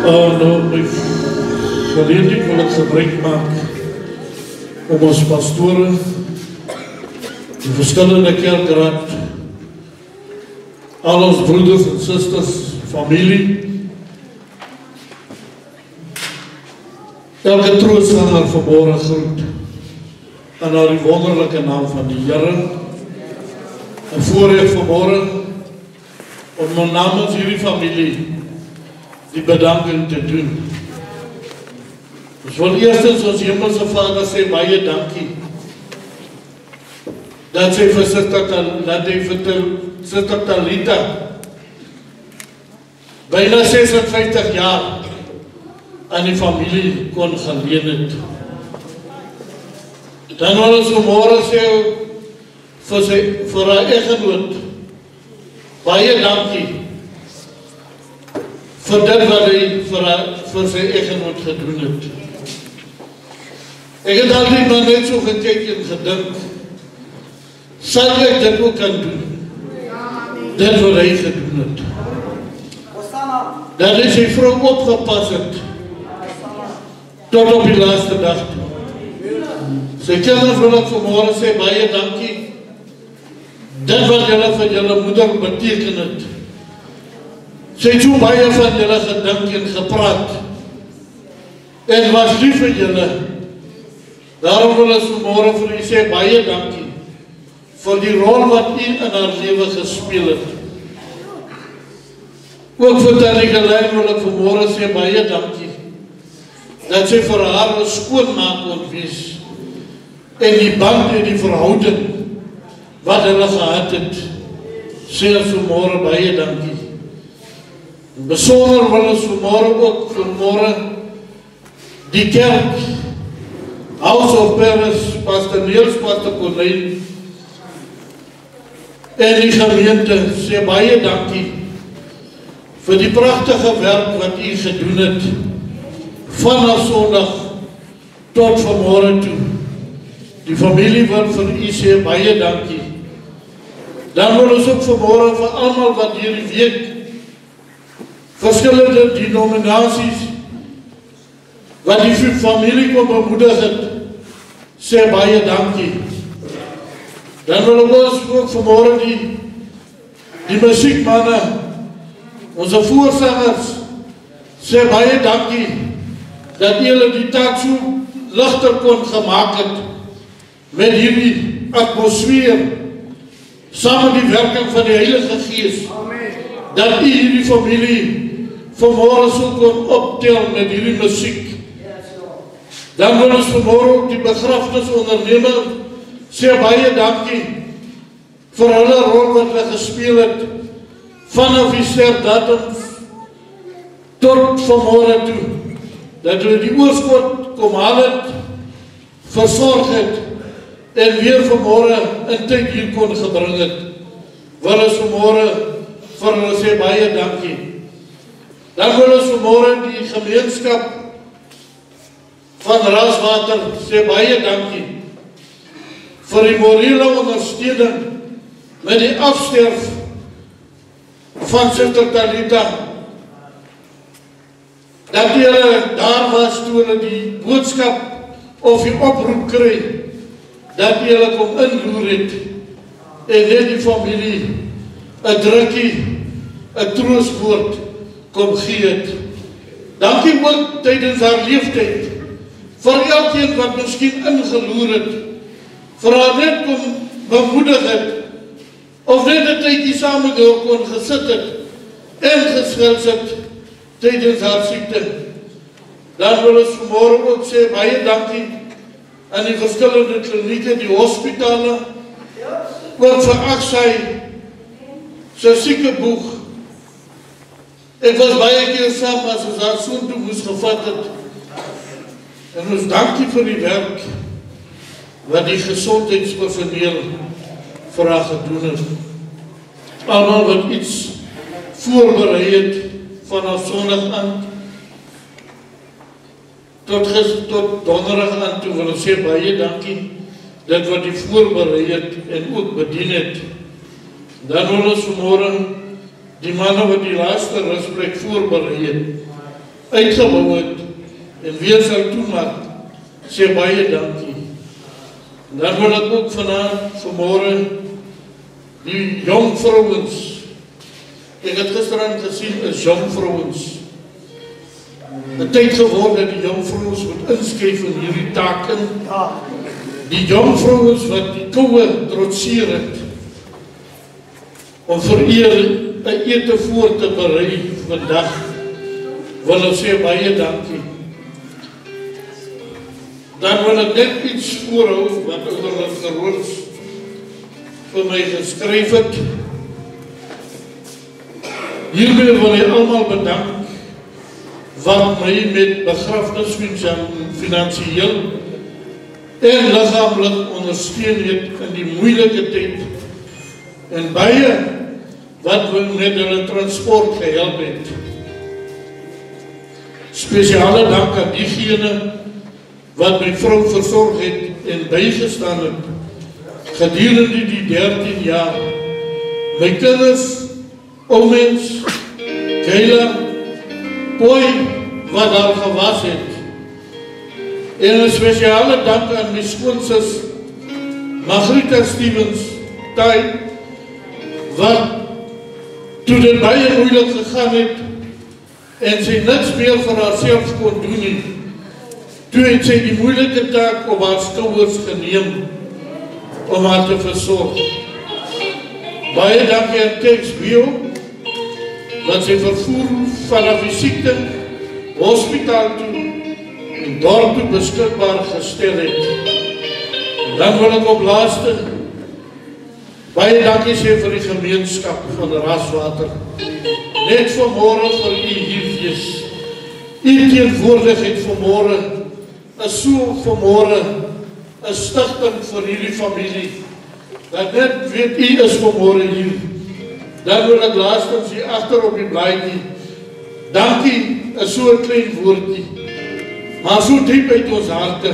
Nou, my geleentheid wil ek gebruik maak om ons pastore, die verskillende kerkraad, al ons broeders en susters, familie, elke troostganger vanmorgen groet en na die wonderlijke naam van die Here. En voorrecht vanmorgen om namens hierdie familie die bedanking te doen. Ons wil eerstens ons Hemelse Vader sê baie dankie dat sy vir Sister Talita byna 56 jaar aan die familie kon geleen het. Dan wil ons vanmorgen sê vir haar eggenoot baie dankie vir dit wat hy vir sy eggenoot gedoen het. Ek het altyd maar net so gekyk en gedink, sal ek dit ook kan doen? Dit wat hy gedoen het. Dat hy sy vrou opgepas het tot op die laaste dag toe. Sy kinders wil ek vanmorgen sê baie dankie. Dit wat julle van julle moeder beteken het. Sy het so baie van julle gedink en gepraat en was lief vir julle. Daarom wil ek vanmorgen vir u sê baie dankie vir die rol wat u in haar lewe gespeel het. Ook vir Tannie wil ek vanmorgen sê baie dankie dat sy vir haar 'n skoonmaak kon wees en die band en die verhouding wat hulle gehad het, sê ons vanmorgen baie dankie. Besonder wil ons vanmorgen die kerk, House of Paris, Pastor Niels, Pastor Corneil en die gemeente sê baie dankie vir die pragtige werk wat u gedoen het vanaf Sondag tot vanmorgen toe. Die familie wil vir u sê baie dankie. Dan wil ons ook vanmorgen vir almal wat hierdie week verskillende denominasies wat die familie kon bemoedig het, sê baie dankie. Dan wil ons ook vanmorgen die musiekmanne, onze voorsangers, sê baie dankie dat julle die taak so ligter kon gemaak het met hierdie atmosfeer, saam met die werking van die Heilige Gees, dat u hierdie familie vanmorgen so kon optel met hierdie musiek. Dan wil ons vanmorgen ook die begrafnisondernemer sê baie dankie vir hulle rol wat hulle gespeel het vanaf die sterdatums tot vanmorgen toe, dat hulle die oorskot kom haal het, versorg het en weer vanmorgen in tyd hier kon gebring het. Wil ons vanmorgen vir hulle sê baie dankie. Dan wil ons vanmorgen die gemeenskap van Raswater sê baie dankie vir die morele ondersteuning met die afsterf van Sister Talita. Dat julle daar was toe hulle die boodskap of die oproep kry, dat julle kom inloer het en net die familie 'n drukkie, 'n troostwoord kom gee het. Dankie ook tydens haar leeftyd vir elkeen wat miskien ingeloer het, vir haar net kom bemoedig het, of net 'n tydjie saam met haar kon gesit het en geskils het tydens haar siekte. Dan wil ons vanmorgen ook sê baie dankie aan die verskillende klinieke, die hospitale, ook vir Aksai, sy siekeboeg. Ek was baie keer saam as ons haar soon toe moes gevat het. En ons dankie vir die werk wat die gesondheidspersoneel vir haar gedoen het. Almal wat iets voorberei het van haar Sondag aan tot donderdag aan toe, wil ons sê baie dankie dat wat die voorberei het en ook bedien het. Dan wil ons vanmorgen die manne wat die laaste rusplek voorberei het, uitgebou het en weer sal toemaak, sê baie dankie. En dan wil ek ook vanmorgen die jong vrouwens, ek het gisteraan gesien, is jong vrouwens. Die tyd geword dat die jong vrouwens moet inskryf in hierdie taken. Die jong vrouwens wat die koue trotseer het, om vir een ete voor te berei vandag, wil ek sê baie dankie. Dan wil ek net iets voorhou wat ouderling Geroos vir my geskryf het. Hiermee wil ek allemaal bedank wat my met begrafnis finansieel en liggaamlik ondersteun het in die moeilike tyd en baie wat we met hulle transport gehelp het. Spesiale dank aan diegene wat my vrou versorg het en bygestaan het gedurende die 13 jaar. My kinders, oumens, Keila, Poi, wat daar gewas het. En een spesiale dank aan my skoonsis, Margrieta Stevens, Thai, wat toe dit baie moeilik gegaan het en sy niks meer vir haarself kon doen nie, toe het sy die moeilike taak op haar skouers geneem om haar te versorg. Baie dankie aan Tex Bio, wat sy vervoer vanaf die siekte, hospitaal toe en daartoe beskikbaar gestel het. En dan wil ek op laaste baie dankie sê vir die gemeenskap van Raswater. Net vanmorgen vir u hier wees. U teenwoordigheid vanmorgen is so vanmorgen 'n stigting vir hierdie familie. Dat net weet u is vanmorgen hier. Dan wil ek laastens hier agter op die blaadjie. Dankie is so 'n klein woordjie, maar so diep uit ons harte.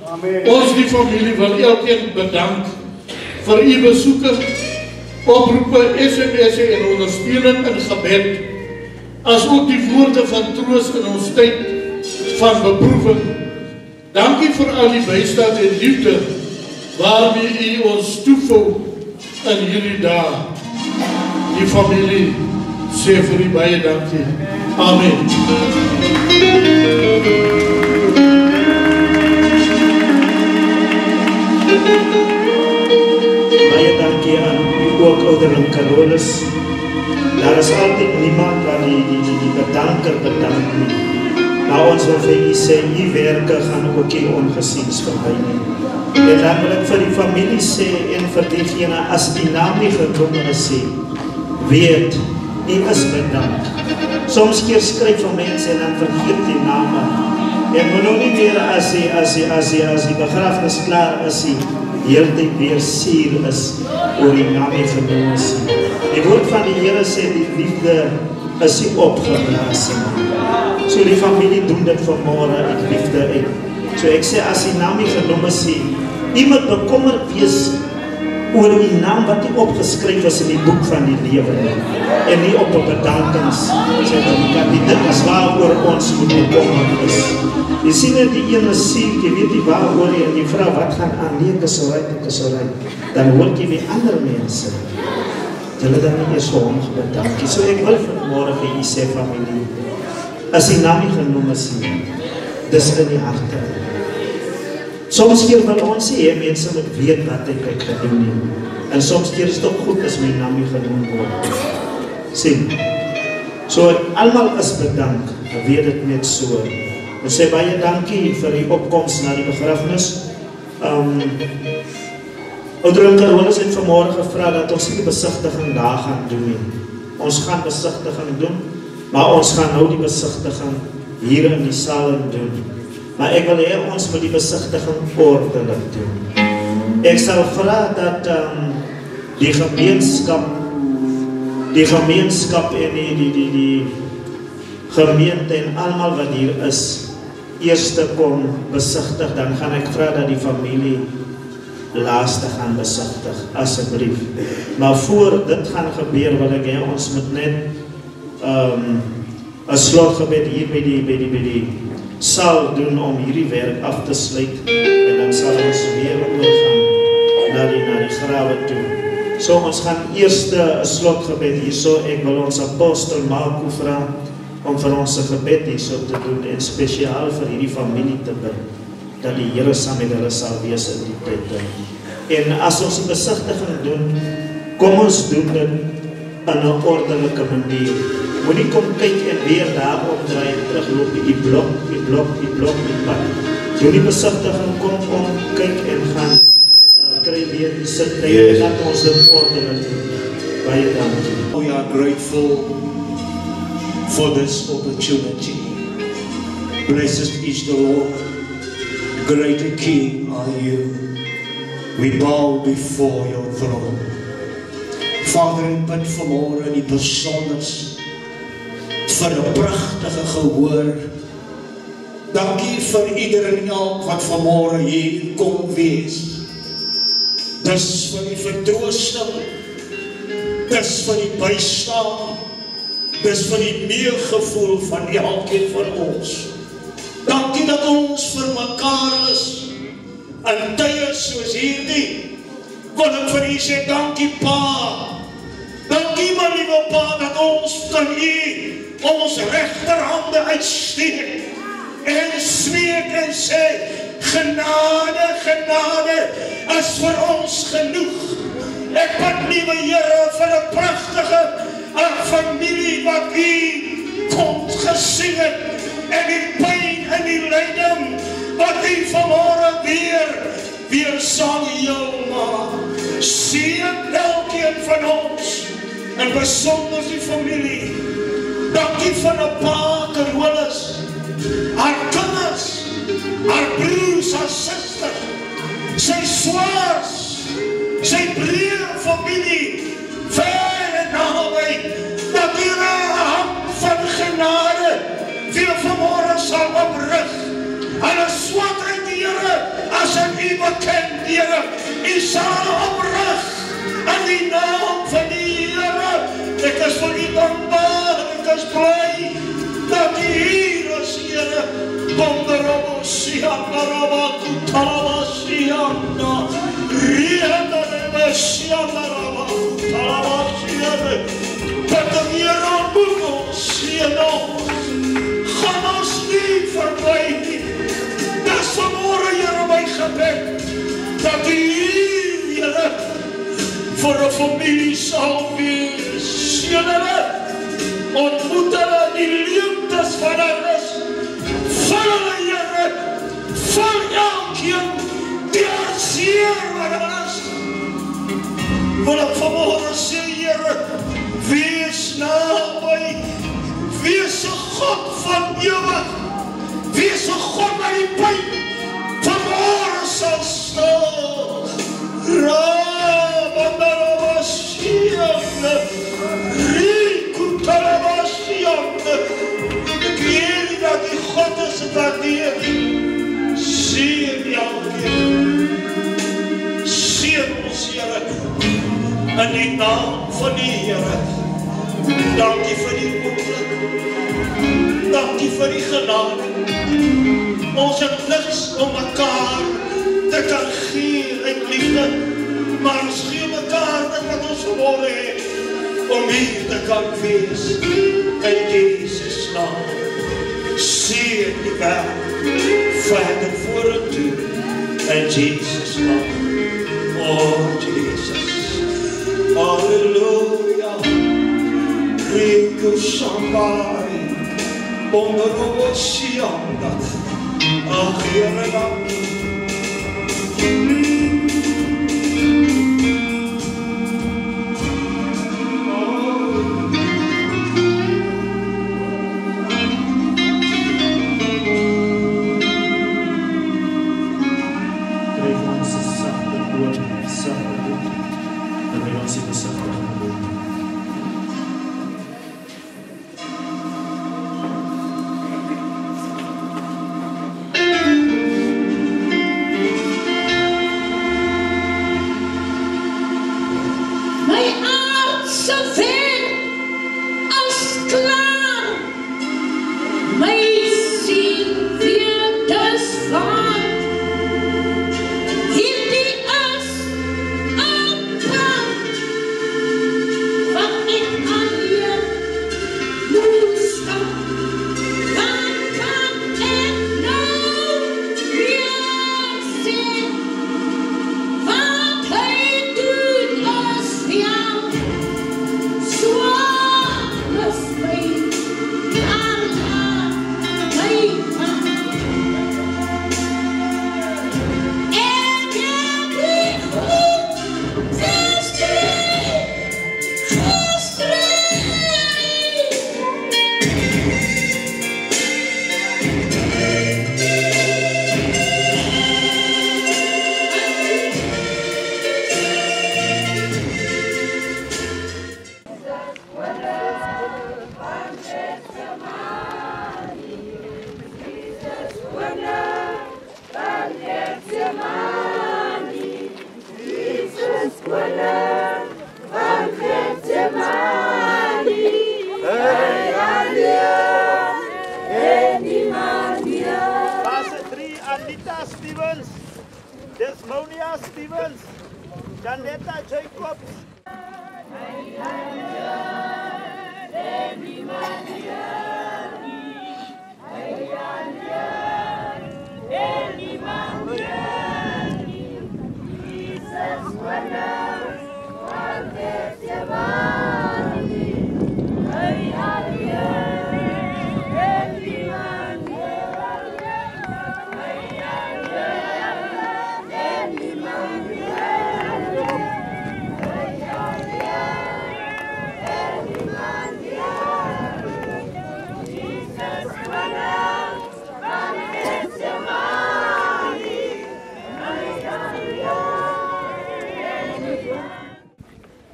Amen. Ons die familie wil elkeen bedank vir u besoeke, oproepe, SMS'e en ondersteuning in gebed, as ook die woorde van troos in ons tyd van beproeving. Dankie vir al die bystand en liefde waarmee u ons toevou in hierdie dae. Die familie sê vir u baie dankie. Amen. Baie dankie aan u ook ouderling Carolus. Daar is altyd niemand wat die bedanker bedank nie. Maar ons wil vir u sê, u werke gaan ook nie ongesiens verby nie. En dan wil ek vir die familie sê en vir diegene as die naam nie genoem is, weet, u is bedank. Soms keer skryf van mense en dan vergeet die name. En moet nou nie meer as die begrafnis klaar is, heel tyd weer suur is oor die naam nie genoem is. Die woord van die Here sê die liefde is nie opgeblaas nie. So die familie doen dit vanmorgen uit liefde uit. So ek sê as die naam nie genoem is, iemand bekommerd wees oor die naam wat nie opgeskryf is in die boek van die lewe en nie op 'n bedankings certificaat. Dit is waaroor ons moet bekommerd is. Jy sien net die ene siel, jy weet nie waaroor en jy vra wat gaan aan, nee, ek is alright. Dan hoor jy weer ander mense. Hulle dan nie eers vir hom bedankie. So ek wil vanmorgen vir jy sê familie, as die naam nie genoem is, dis in die harte. Soms keer wil ons sê, mense moet weet wat ek gedoen het. En soms keer is het ook goed as my naam nie genoem word. Sien, so allemaal is bedank, weet het net so. Ons sê baie dankie vir die opkomst na die begrafnis. Ouderling Carolus het vanmorgen gevra dat ons die besigtiging daar gaan doen nie. Ons gaan besigtiging doen, maar ons gaan nou die besigtiging hier in die saal doen. Maar ek wil hê ons moet die besigtiging ordelik doen. Ek sal vra dat die gemeenskap en die gemeente en allemaal wat hier is, eerste kom besigtig, dan gaan ek vra dat die familie laaste gaan besigtig, asseblief. Maar voor dit gaan gebeur, wil ek hê ons moet net 'n slotgebed hier by die saal doen om hierdie werk af te sluit en dan sal ons weer oorgaan na die grawe toe. So ons gaan eers 'n slotgebed hierso. Ek wil ons apostel Marco vra om vir ons 'n gebed hierso te doen en spesiaal vir hierdie familie te bid dat die Here saam met hulle sal wees in die tyd. En as ons 'n besigtiging doen, kom ons doen dit in 'n ordelike manier. Moenie kom kyk en weer daar opdraai en terugloop die blok, die pad. Doen die besigtiging, kom kyk en gaan kry weer die sitplek en laat ons dit ordelik doen. Baie dankie. We are grateful for this opportunity. Blessed is the Lord, great King are you. We bow before your throne. Vader, ek bid vanmôre in die besonders vir 'n pragtige gehoor. Dankie vir ieder en elk wat vanmôre hier kom wees. Dis vir die vertroosting, dis vir die bystaan, dis vir die meegevoel van elkeen van ons. Dankie dat ons vir mekaar is in tye soos hierdie. Wil ek vir u sê dankie Pa. Dankie my liewe Pa dat ons kan u ons regterhande uitsteek en smeek en sê genade is vir ons genoeg. Ek bid liewe Here vir 'n pragtige familie wat u kom gesien het en die pyn en die lyding wat u vanmôre weer sal heel maak. Seën elkeen van ons en besonder die familie. Dankie vir 'n Pa Carolus, haar kinders, haar broers, haar susters, sy swaars, sy breë familie, ver en naby, dat u 'n hand van genade weer vanmôre sal oprig. Hulle swak uit die Here as ek u bekend, Here. U sal oprig in die naam van die Here. Ek is vir u dankbaar, ek is bly dat u hier is, Here. Bonderobo siamaraba kutalaba sianda, riandarebe siamaraba kutalaba sianda. Dat de Here moet ons sien ons, gaan ons nie verby nie. Dis vanmôre, Here, my gebed, dat u hier, Here, vir 'n familie sal wees. Seën hulle, ontmoet hulle die liefdes van hulle. Vul hulle, Here, vul elkeen die hartseer wat hulle is. Wil ek vanmôre sê, Here, wees naby, wees 'n God van ewig, wees 'n God wat die pyn vanmôre sal stil. Ek weet dat die God is wat die seën elkeen. Seën ons, Here, in die naam van die Here. Dankie vir die oomblik. Dankie vir die genade. Ons het niks om mekaar te kan gee uit liefde, maar ons gee mekaar dit wat ons vanmôre het, om hier te kan wees in Jesus naam. Seën die wêreld verder vorentoe in Jesus naam. Oh Jesus, halleluja. Rico Shambai, Bonderobo Sianda, ach Here dankie. Janetta Jacobs.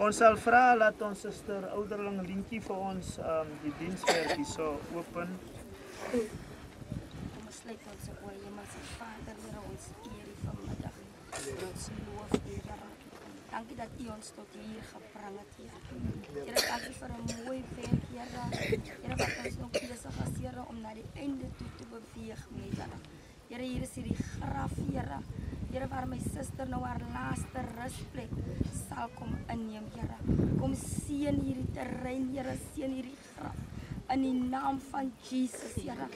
Ons sal vra dat ons suster ouderling Lientjie vir ons die dienswerk hierso open. Ons sluit ons oor Hemelse Vader, Here, ons eer U vanmiddag. Ons loof U, Here. Dankie dat U ons tot hier gebring het, Here. Here, dankie vir 'n mooi werk, Here. Here, wat ons nog besig is, Here, om na die einde toe te beweeg, Here. Here, hier is hierdie graf, Here. Here, waar my suster nou haar laaste rusplek sal kom inneem, Here. Kom seën hierdie terrein, Here, seën hierdie graf. In die naam van Jesus, Here.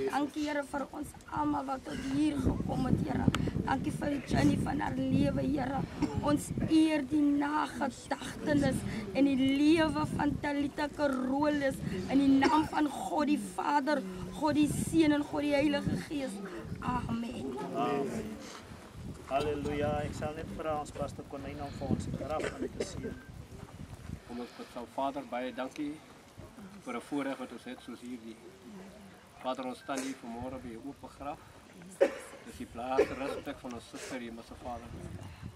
Dankie, Here, vir ons almal wat tot hier gekom het, Here. Dankie vir die journey van haar lewe, Here. Ons eer die nagedagtenis en die lewe van Talita Carolus in die naam van God die Vader, God die Seun en God die Heilige Gees. Amen. Amen. Halleluja. Ek sal net vra ons pastor Konyn om vir ons graf aan te seën. Kom ons bid saam. Vader, baie dankie vir 'n voorreg wat ons het soos hierdie. Vader, ons staan hier vanmôre by 'n oop graf. Dis die plaas rusplek van ons suster Hemelse Vader.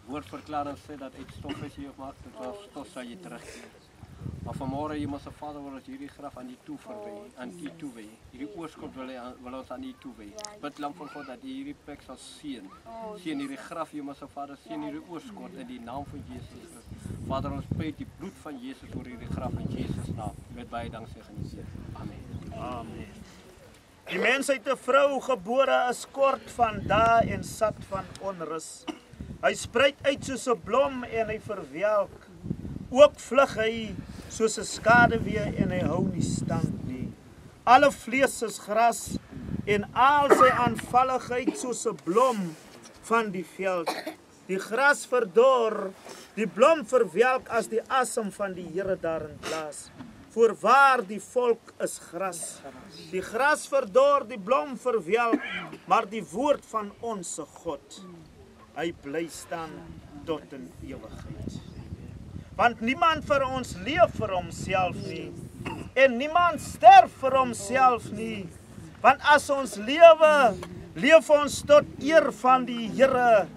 Woordverklaring sê dat uit stof is jy gemaak, dit was stof sal jy terugkeer. Maar vanmôre Hemelse Vader wil ons hierdie graf aan U toeverwy, aan U toewy. Hierdie oorskot wil ons aan U toewy. Bid Lam van God dat U hierdie plek sal seën. Seën hierdie graf Hemelse Vader, seën hierdie oorskot in die naam van Jesus Christus. Vader, ons bid die bloed van Jesus oor hierdie graf in Jesus naam. Met baie danksegging. Amen. Amen. Die mens uit 'n vrou gebore is kort van dae en sat van onrus. Hy spruit uit soos 'n blom en hy verwelk. Ook vlug hy soos 'n skaduwee en hy hou nie stand nie. Alle vlees is gras en al sy aanvalligheid soos 'n blom van die veld. Die gras verdor, die blom verwelk as die asem van die Here daarin blaas. Voorwaar die volk is gras. Die gras verdor, die blom verwelk, maar die woord van onsse God, hy bly staan tot in ewigheid. Want niemand vir ons leef vir homself nie, en niemand sterf vir homself nie. Want as ons lewe, leef ons tot eer van die Here,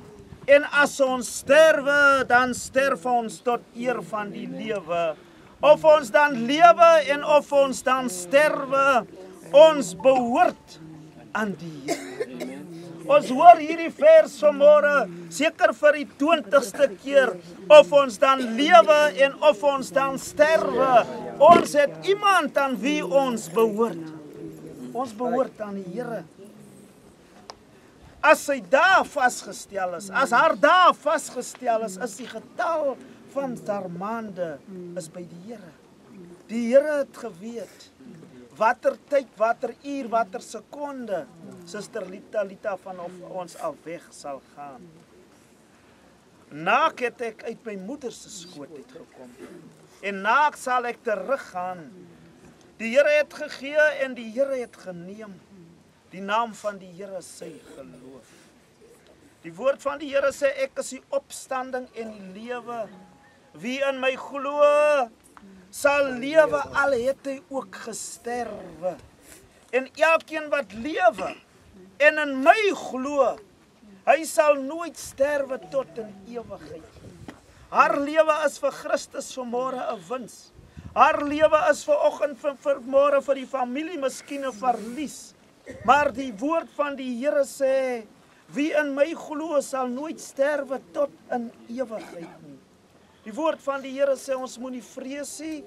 en as ons sterwe, dan sterf ons tot eer van die lewe. Of ons dan lewe en of ons dan sterwe, ons behoort aan die Here. Ons hoor hierdie vers vanmôre, seker vir die 20ste keer, of ons dan lewe en of ons dan sterwe. Ons het iemand aan wie ons behoort. Ons behoort aan die Here. As sy dae vasgestel is, as haar dae vasgestel is die getal van haar maande is by die Here. Die Here het geweet watter tyd, watter uur, watter sekonde Suster Lita van ons al weg sal gaan. Naak het ek uit my moeder se skoot uitgekom en naak sal ek teruggaan. Die Here het gegee en die Here het geneem. Die naam van die Here sy geloof. Die woord van die Here sê ek is die opstanding en die lewe. Wie in my glo sal lewe al het hy ook gesterwe. En elkeen wat lewe en in my glo, hy sal nooit sterwe tot in ewigheid. Haar lewe is vir Christus vanmôre 'n wins. Haar lewe is vanoggend vir môre vir die familie miskien 'n verlies. Maar die woord van die Here sê, wie in my glo sal nooit sterwe tot in ewigheid nie. Die woord van die Here sê ons moenie vrees nie.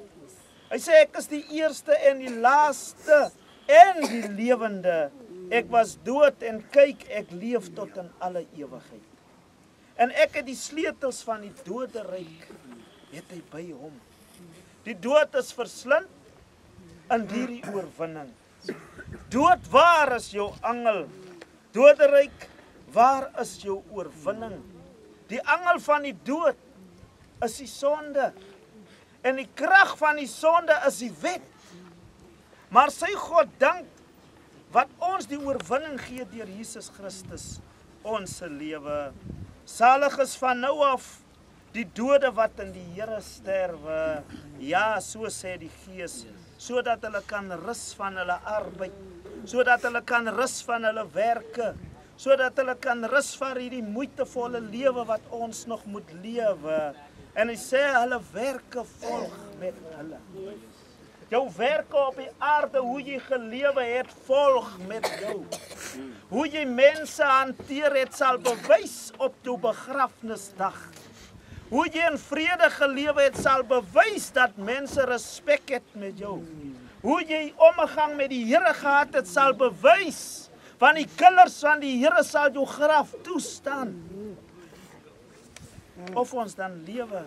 Hy sê ek is die eerste en die laaste en die lewende. Ek was dood en kyk, ek leef tot in alle ewigheid. En ek het die sleutels van die doderyk, het hy by hom. Die dood is verslind in hierdie oorwinning. Dood, waar is jou angel? Doderyk, waar is jou oorwinning? Die angel van die dood is die sonde. En die krag van die sonde is die wet. Maar sy goddank wat ons die oorwinning gee deur Jesus Christus, ons lewe. Salig is van nou af die dode wat in die Here sterwe. Ja, so sê die Gees, sodat hulle kan rus van hulle arbeid, sodat hulle kan rus van hulle werke, sodat hulle kan rus van hierdie moeitevolle lewe wat ons nog moet lewe. En hy sê hulle werke volg met hulle. Jou werke op die aarde, hoe jy gelewe het, volg met jou. Hoe jy mense hanteer het, sal bewys op jou begrafnisdag. Hoe jy in vrede gelewe het, sal bewys dat mense respek het met jou. Hoe jy omgang met die Here gehad het, sal bewys. Want die kinders van die Here sal jou graf toestaan. Of ons dan lewe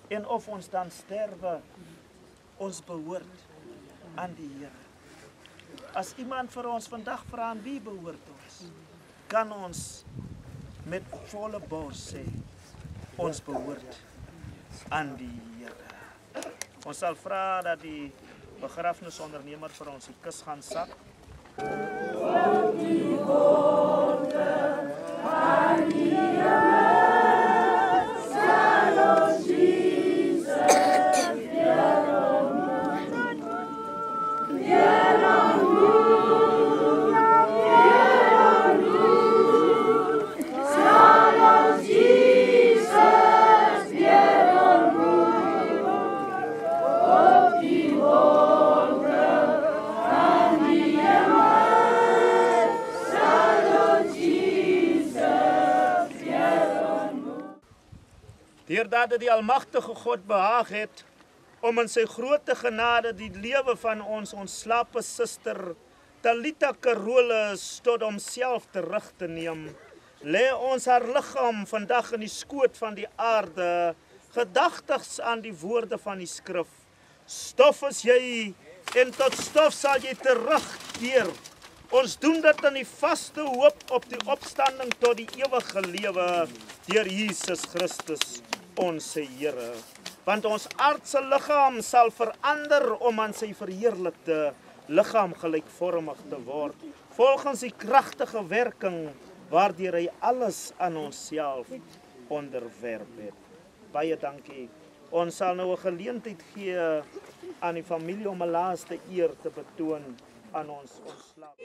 en of ons dan sterwe, ons behoort aan die Here. As iemand vir ons vandag vra aan wie behoort ons, kan ons met volle bors sê, ons behoort aan die Here. Ons sal vra dat die begrafnisondernemer vir ons die kus gaan sak. Deurdat dit die almagtige God behaag het om in sy groote genade die lewe van ons ontslape suster Talita Carolus tot homself terug te neem, lê ons haar liggaam vandag in die skoot van die aarde, gedagtigs aan die woorde van die skrif. Stof is jy en tot stof sal jy terugkeer. Ons doen dit in die vaste hoop op die opstanding tot die ewige lewe deur Jesus Christus, ons Here. Want ons aardse liggaam sal verander om aan sy verheerlikte liggaam gelykvormig te word, volgens die kragtige werking waardeur hy alles aan onsself onderwerp het. Baie dankie. Ons sal nou 'n geleentheid gee aan die familie om 'n laaste eer te betoon aan ons ontslaap.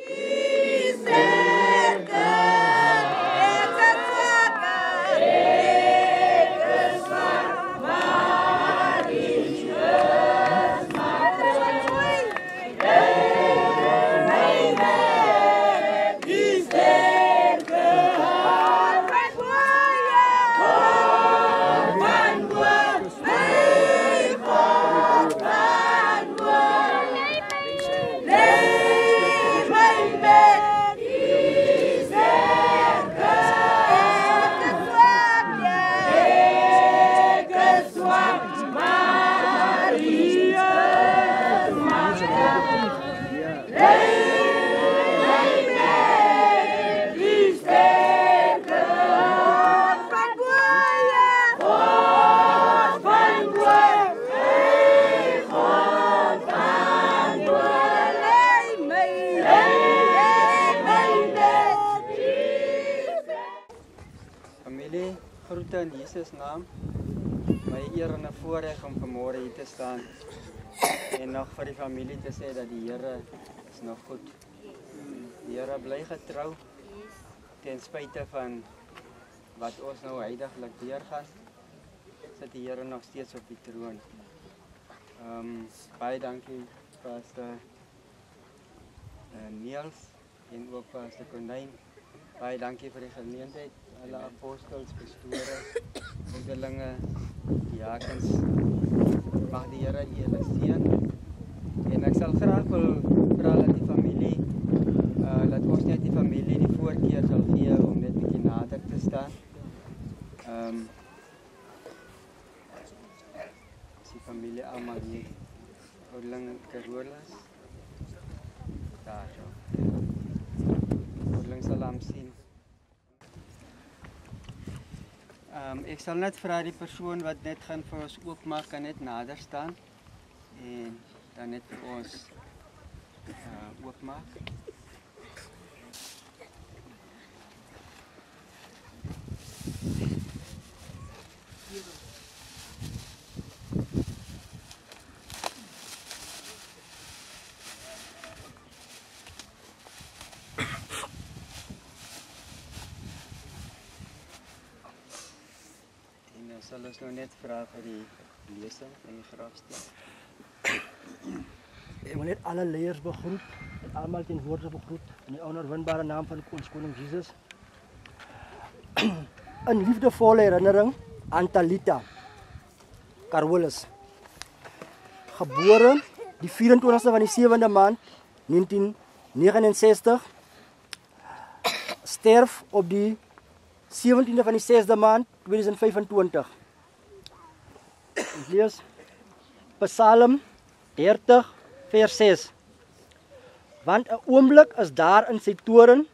Familie, groete in Jesus naam. My eer en 'n voorreg om vanmôre hier te staan en nog vir die familie te sê dat die Here is nog goed. Die Here bly getrou ten spyte van wat ons nou heidaglik deurgaan. Sit die Here nog steeds op die troon. Baie dankie Pastor Niels en ook Pastor Konyn. Baie dankie vir die geleentheid. Alle apostels, pastore, ouderlinge, diakens. Mag die Here julle seën. En ek sal graag wil vra dat die familie, dat ons net die familie die voorkeur sal gee om net 'n bietjie nader te staan. Die familie allemaal hier. Oudling Carolas. Daar zo. Oudling sal hom sien. Ek sal net vra die persoon wat net gaan vir ons oopmaak kan net nader staan en dan net vir ons oopmaak. Sal ons nou net vra vir die lesing van die grafsteen. Ek wil net alle leiers begroet, en almal teenwoordig begroet in die onoorwinbare naam van ons koning Jesus. In liefdevolle herinnering aan Talita Carolus. Gebore die 24ste van die 7de maand 1969. Sterf op die 17de van die 6de maand 2025. Ons lees Psalm 30 vers 6. Want 'n oomblik is daar in sy toren,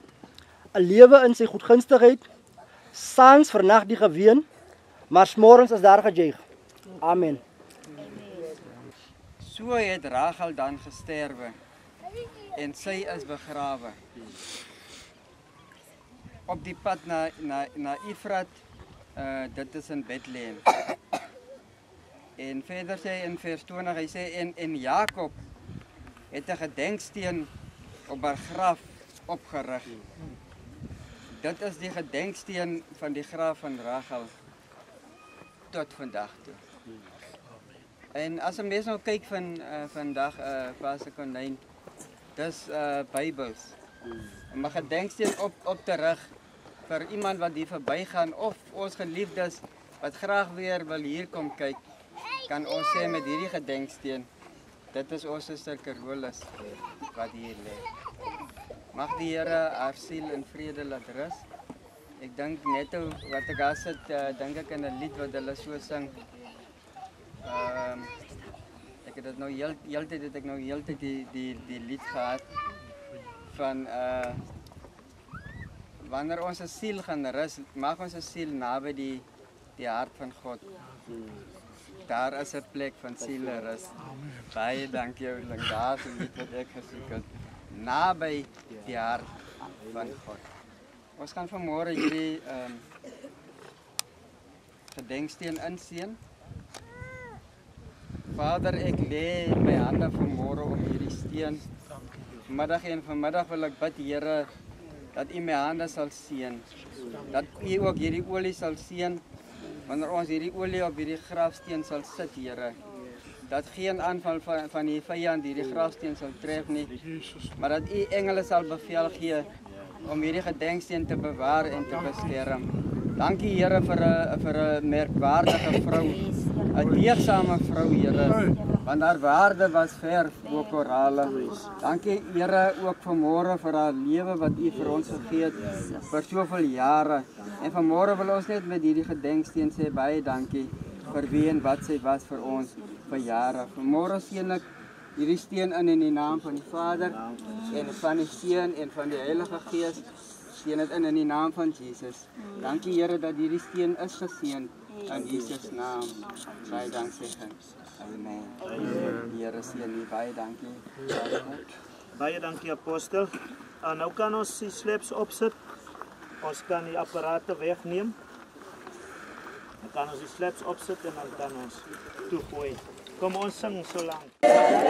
'n lewe in sy goedgunstigheid, saans vernag die geween, maar smorens is daar gejuig. Amen. So het Rachel dan gesterwe en sy is begrawe. Op die pad na Efrat, dit is in Bethlehem. En verder sê in vers 20, hy sê, en Jakob het 'n gedenksteen op haar graf opgerig. Dit is die gedenksteen van die graf van Rachel tot vandag toe. En as 'n mens nou kyk van vandag, Pastor Konyn, dis Bybels. Om 'n gedenksteen op te rig vir iemand wat hier verbygaan of ons geliefdes wat graag weer wil hier kom kyk, kan ons sê met hierdie gedenksteen, dit is ons suster Carolus wat hier lê. Mag die Here haar siel in vrede laat rus. Ek dink net wat ek daar sit, dink ek in 'n lied wat hulle so sing. Ek het dit nou heeltyd die lied gehad van wanneer ons siel gaan rus, mag ons siel naby die hart van God. Daar is 'n plek van sielerus. Baie dankie oulik, daar is 'n lied wat ek gesoek het. Naby die hart van God. Ons gaan vanmôre hierdie gedenksteen inseën. Vader, ek lê my hande vanmôre op hierdie steen. Vanmiddag wil ek bid, Here, dat U my hande sal seën. Dat U ook hierdie olie sal seën. Wanneer ons hierdie olie op hierdie grafsteen sal sit, Here, dat geen aanval van die vyand hierdie grafsteen sal tref nie, maar dat U engele sal bevel gee om hierdie gedenksteen te bewaar en te beskerm. Dankie, Here, vir 'n merkwaardige vrou, 'n deegsame vrou, Here, want haar waarde was ver bo korale. Dankie, Here, ook vanmôre vir haar lewe wat U vir ons gegee het vir soveel jare. En vanmôre wil ons net met hierdie gedenksteen sê baie dankie vir wie en wat sy was vir ons vir jare. Vanmôre seën ek hierdie steen in die naam van die Vader en van die Seun en van die Heilige Gees. Seën dit in die naam van Jesus. Dankie, Here, dat hierdie steen is geseën in Jesus naam. Baie dankie. Amen. Here seën U, baie dankie. Baie dankie, apostel. Nou kan ons die sleps opsit. Ons kan die apparate wegneem. Dan kan ons die sleps opsit en dan kan ons toegooi. Kom ons sing so lank. Yeah.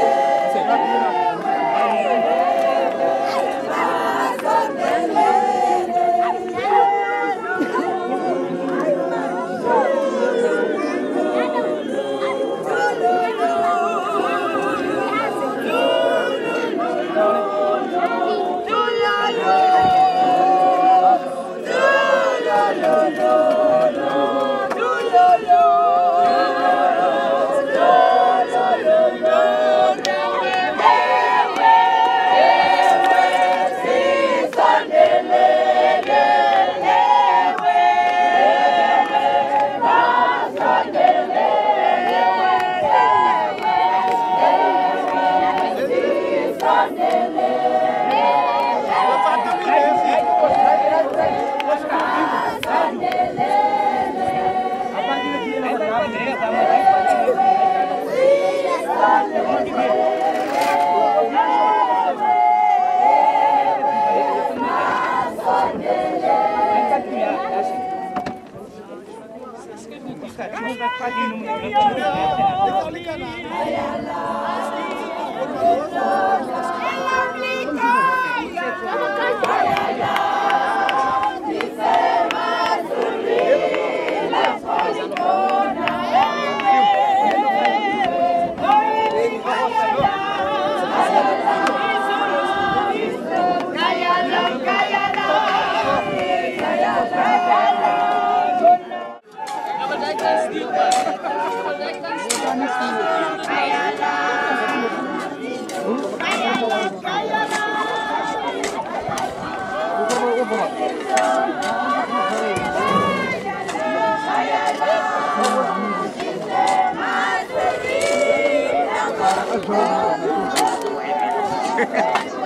Thank you.